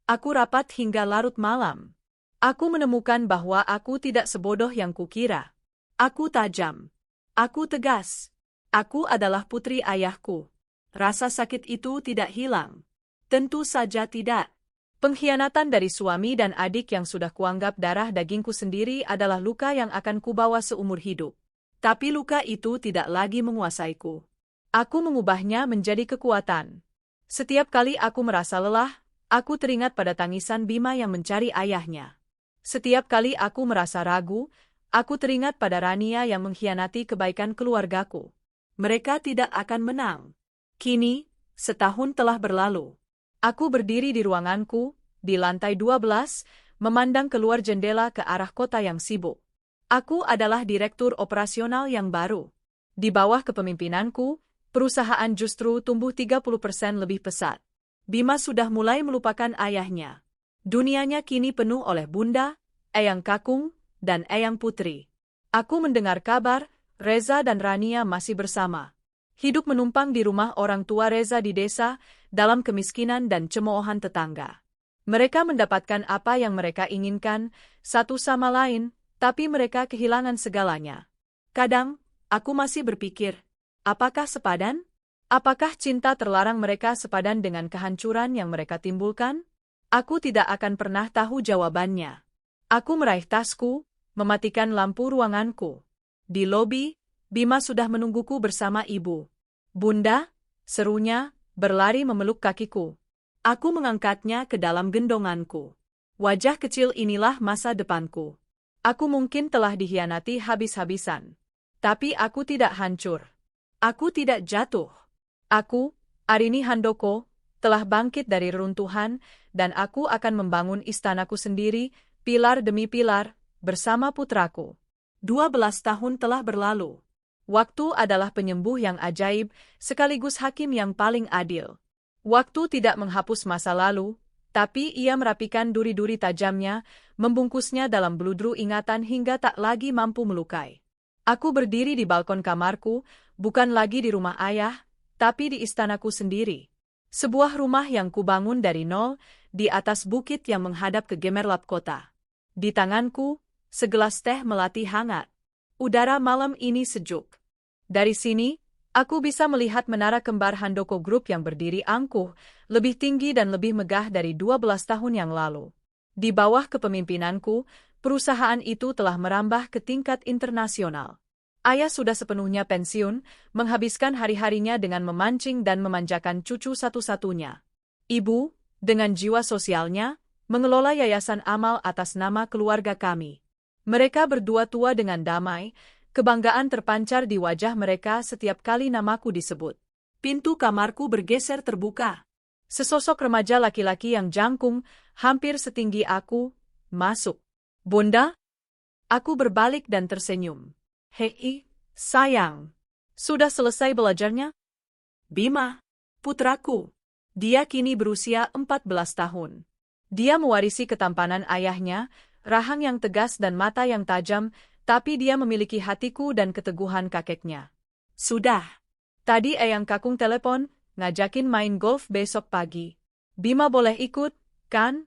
Aku rapat hingga larut malam. Aku menemukan bahwa aku tidak sebodoh yang kukira. Aku tajam. Aku tegas. Aku adalah putri ayahku. Rasa sakit itu tidak hilang. Tentu saja tidak. Pengkhianatan dari suami dan adik yang sudah kuanggap darah dagingku sendiri adalah luka yang akan kubawa seumur hidup. Tapi luka itu tidak lagi menguasaiku. Aku mengubahnya menjadi kekuatan. Setiap kali aku merasa lelah, aku teringat pada tangisan Bima yang mencari ayahnya. Setiap kali aku merasa ragu, aku teringat pada Rania yang mengkhianati kebaikan keluargaku. Mereka tidak akan menang. Kini, setahun telah berlalu. Aku berdiri di ruanganku, di lantai 12, memandang keluar jendela ke arah kota yang sibuk. Aku adalah direktur operasional yang baru. Di bawah kepemimpinanku, perusahaan justru tumbuh 30% lebih pesat. Bima sudah mulai melupakan ayahnya. Dunianya kini penuh oleh Bunda, Eyang Kakung, dan Eyang Putri. Aku mendengar kabar, Reza dan Rania masih bersama. Hidup menumpang di rumah orang tua Reza di desa, dalam kemiskinan dan cemoohan tetangga. Mereka mendapatkan apa yang mereka inginkan, satu sama lain, tapi mereka kehilangan segalanya. Kadang, aku masih berpikir, apakah sepadan? Apakah cinta terlarang mereka sepadan dengan kehancuran yang mereka timbulkan? Aku tidak akan pernah tahu jawabannya. Aku meraih tasku, mematikan lampu ruanganku. Di lobi, Bima sudah menungguku bersama ibu. Bunda, serunya, berlari memeluk kakiku. Aku mengangkatnya ke dalam gendonganku. Wajah kecil inilah masa depanku. Aku mungkin telah dikhianati habis-habisan. Tapi aku tidak hancur. Aku tidak jatuh. Aku, Arini Handoko, telah bangkit dari reruntuhan, dan aku akan membangun istanaku sendiri, pilar demi pilar, bersama putraku. 12 tahun telah berlalu. Waktu adalah penyembuh yang ajaib, sekaligus hakim yang paling adil. Waktu tidak menghapus masa lalu, tapi ia merapikan duri-duri tajamnya, membungkusnya dalam beludru ingatan hingga tak lagi mampu melukai. Aku berdiri di balkon kamarku, bukan lagi di rumah ayah, tapi di istanaku sendiri. Sebuah rumah yang kubangun dari nol, di atas bukit yang menghadap ke gemerlap kota. Di tanganku, segelas teh melati hangat. Udara malam ini sejuk. Dari sini, aku bisa melihat menara kembar Handoko Group yang berdiri angkuh, lebih tinggi dan lebih megah dari 12 tahun yang lalu. Di bawah kepemimpinanku, perusahaan itu telah merambah ke tingkat internasional. Ayah sudah sepenuhnya pensiun, menghabiskan hari-harinya dengan memancing dan memanjakan cucu satu-satunya. Ibu, dengan jiwa sosialnya, mengelola yayasan amal atas nama keluarga kami. Mereka berdua tua dengan damai, kebanggaan terpancar di wajah mereka setiap kali namaku disebut. Pintu kamarku bergeser terbuka. Sesosok remaja laki-laki yang jangkung, hampir setinggi aku, masuk. Bunda? Aku berbalik dan tersenyum. Hei, sayang. Sudah selesai belajarnya? Bima, putraku. Dia kini berusia 14 tahun. Dia mewarisi ketampanan ayahnya, rahang yang tegas dan mata yang tajam, tapi dia memiliki hatiku dan keteguhan kakeknya. Sudah. Tadi Eyang Kakung telepon, ngajakin main golf besok pagi. Bima boleh ikut, kan?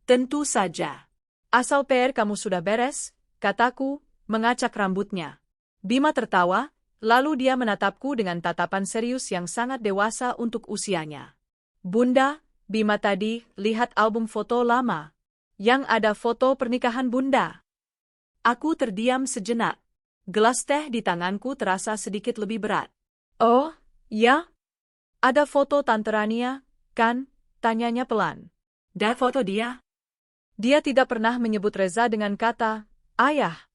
Tentu saja. Asal PR kamu sudah beres, kataku, mengacak rambutnya. Bima tertawa, Lalu dia menatapku dengan tatapan serius yang sangat dewasa untuk usianya. Bunda, Bima tadi lihat album foto lama. Yang ada foto pernikahan Bunda. Aku terdiam sejenak. Gelas teh di tanganku terasa sedikit lebih berat. Oh, ya? Ada foto Tante Rania, kan? Tanyanya pelan. Dan foto dia? Dia tidak pernah menyebut Reza dengan kata, ayah.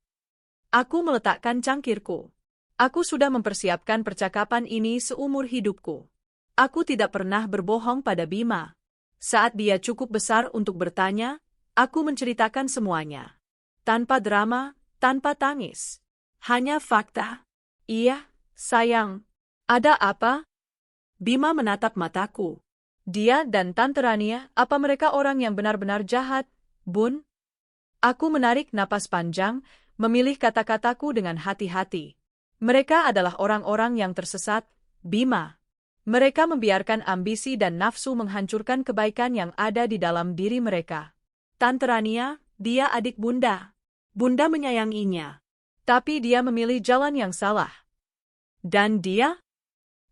Aku meletakkan cangkirku. Aku sudah mempersiapkan percakapan ini seumur hidupku. Aku tidak pernah berbohong pada Bima. Saat dia cukup besar untuk bertanya, aku menceritakan semuanya. Tanpa drama, tanpa tangis. Hanya fakta. Iya, sayang. Ada apa? Bima menatap mataku. Dia dan Tante Rania, apa mereka orang yang benar-benar jahat, Bun? Aku menarik napas panjang, memilih kata-kataku dengan hati-hati. Mereka adalah orang-orang yang tersesat, Bima. Mereka membiarkan ambisi dan nafsu menghancurkan kebaikan yang ada di dalam diri mereka. Tante Rania, dia adik Bunda. Bunda menyayanginya. Tapi dia memilih jalan yang salah. Dan dia?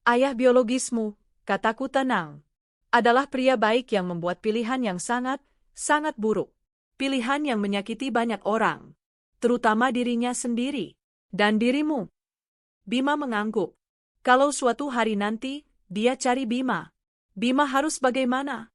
Ayah biologismu, kataku tenang. Adalah pria baik yang membuat pilihan yang sangat, sangat buruk. Pilihan yang menyakiti banyak orang. Terutama dirinya sendiri. Dan dirimu. Bima mengangguk. Kalau suatu hari nanti, dia cari Bima. Bima harus bagaimana?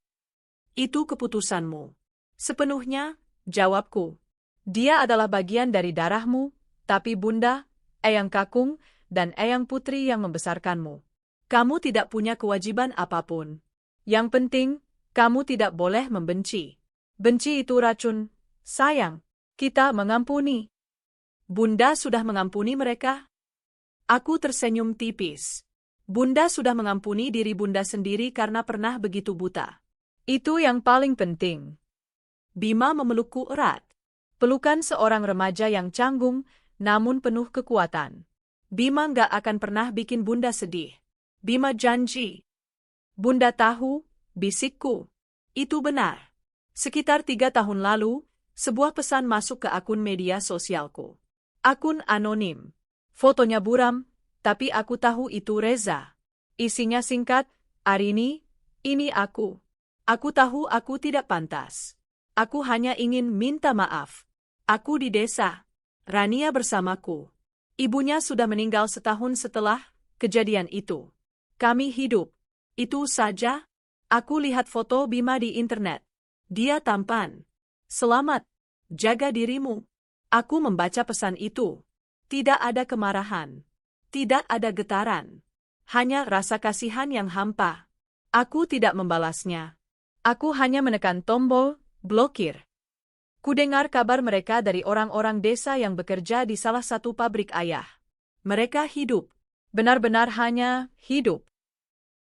Itu keputusanmu. Sepenuhnya, jawabku. Dia adalah bagian dari darahmu, tapi Bunda, Eyang Kakung, dan Eyang Putri yang membesarkanmu. Kamu tidak punya kewajiban apapun. Yang penting, kamu tidak boleh membenci. Benci itu racun. Sayang, kita mengampuni. Bunda sudah mengampuni mereka? Aku tersenyum tipis. Bunda sudah mengampuni diri Bunda sendiri karena pernah begitu buta. Itu yang paling penting. Bima memelukku erat. Pelukan seorang remaja yang canggung, namun penuh kekuatan. Bima nggak akan pernah bikin Bunda sedih. Bima janji. Bunda tahu, bisikku. Itu benar. Sekitar 3 tahun lalu, sebuah pesan masuk ke akun media sosialku. Akun anonim. Fotonya buram, tapi aku tahu itu Reza. Isinya singkat, Arini, ini aku. Aku tahu aku tidak pantas. Aku hanya ingin minta maaf. Aku di desa. Rania bersamaku. Ibunya sudah meninggal setahun setelah kejadian itu. Kami hidup. Itu saja. Aku lihat foto Bima di internet. Dia tampan. Selamat. Jaga dirimu. Aku membaca pesan itu. Tidak ada kemarahan. Tidak ada getaran. Hanya rasa kasihan yang hampa. Aku tidak membalasnya. Aku hanya menekan tombol blokir. Kudengar kabar mereka dari orang-orang desa yang bekerja di salah satu pabrik ayah. Mereka hidup. Benar-benar hanya hidup.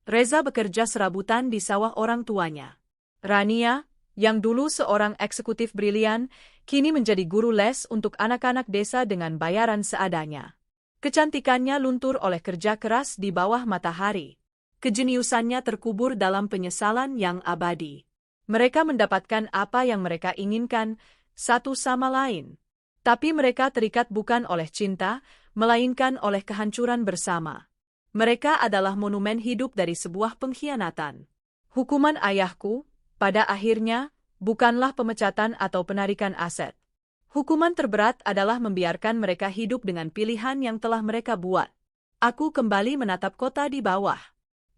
Reza bekerja serabutan di sawah orang tuanya. Rania, yang dulu seorang eksekutif brilian, kini menjadi guru les untuk anak-anak desa dengan bayaran seadanya. Kecantikannya luntur oleh kerja keras di bawah matahari. Kejeniusannya terkubur dalam penyesalan yang abadi. Mereka mendapatkan apa yang mereka inginkan, satu sama lain. Tapi mereka terikat bukan oleh cinta, melainkan oleh kehancuran bersama. Mereka adalah monumen hidup dari sebuah pengkhianatan. Hukuman ayahku, pada akhirnya, bukanlah pemecatan atau penarikan aset. Hukuman terberat adalah membiarkan mereka hidup dengan pilihan yang telah mereka buat. Aku kembali menatap kota di bawah.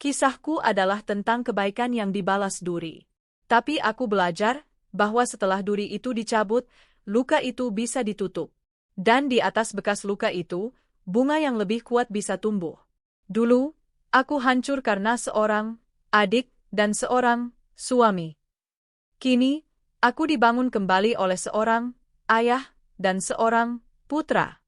Kisahku adalah tentang kebaikan yang dibalas duri. Tapi aku belajar bahwa setelah duri itu dicabut, luka itu bisa ditutup. Dan di atas bekas luka itu, bunga yang lebih kuat bisa tumbuh. Dulu, aku hancur karena seorang adik dan seorang suami. Kini, aku dibangun kembali oleh seorang ayah dan seorang putra.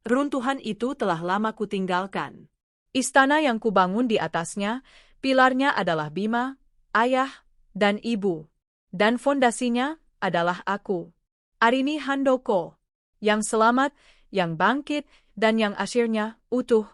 Runtuhan itu telah lama kutinggalkan. Istana yang kubangun di atasnya, pilarnya adalah Bima, ayah, dan ibu. Dan fondasinya adalah aku. Arini Handoko. Yang selamat, yang bangkit, dan yang akhirnya utuh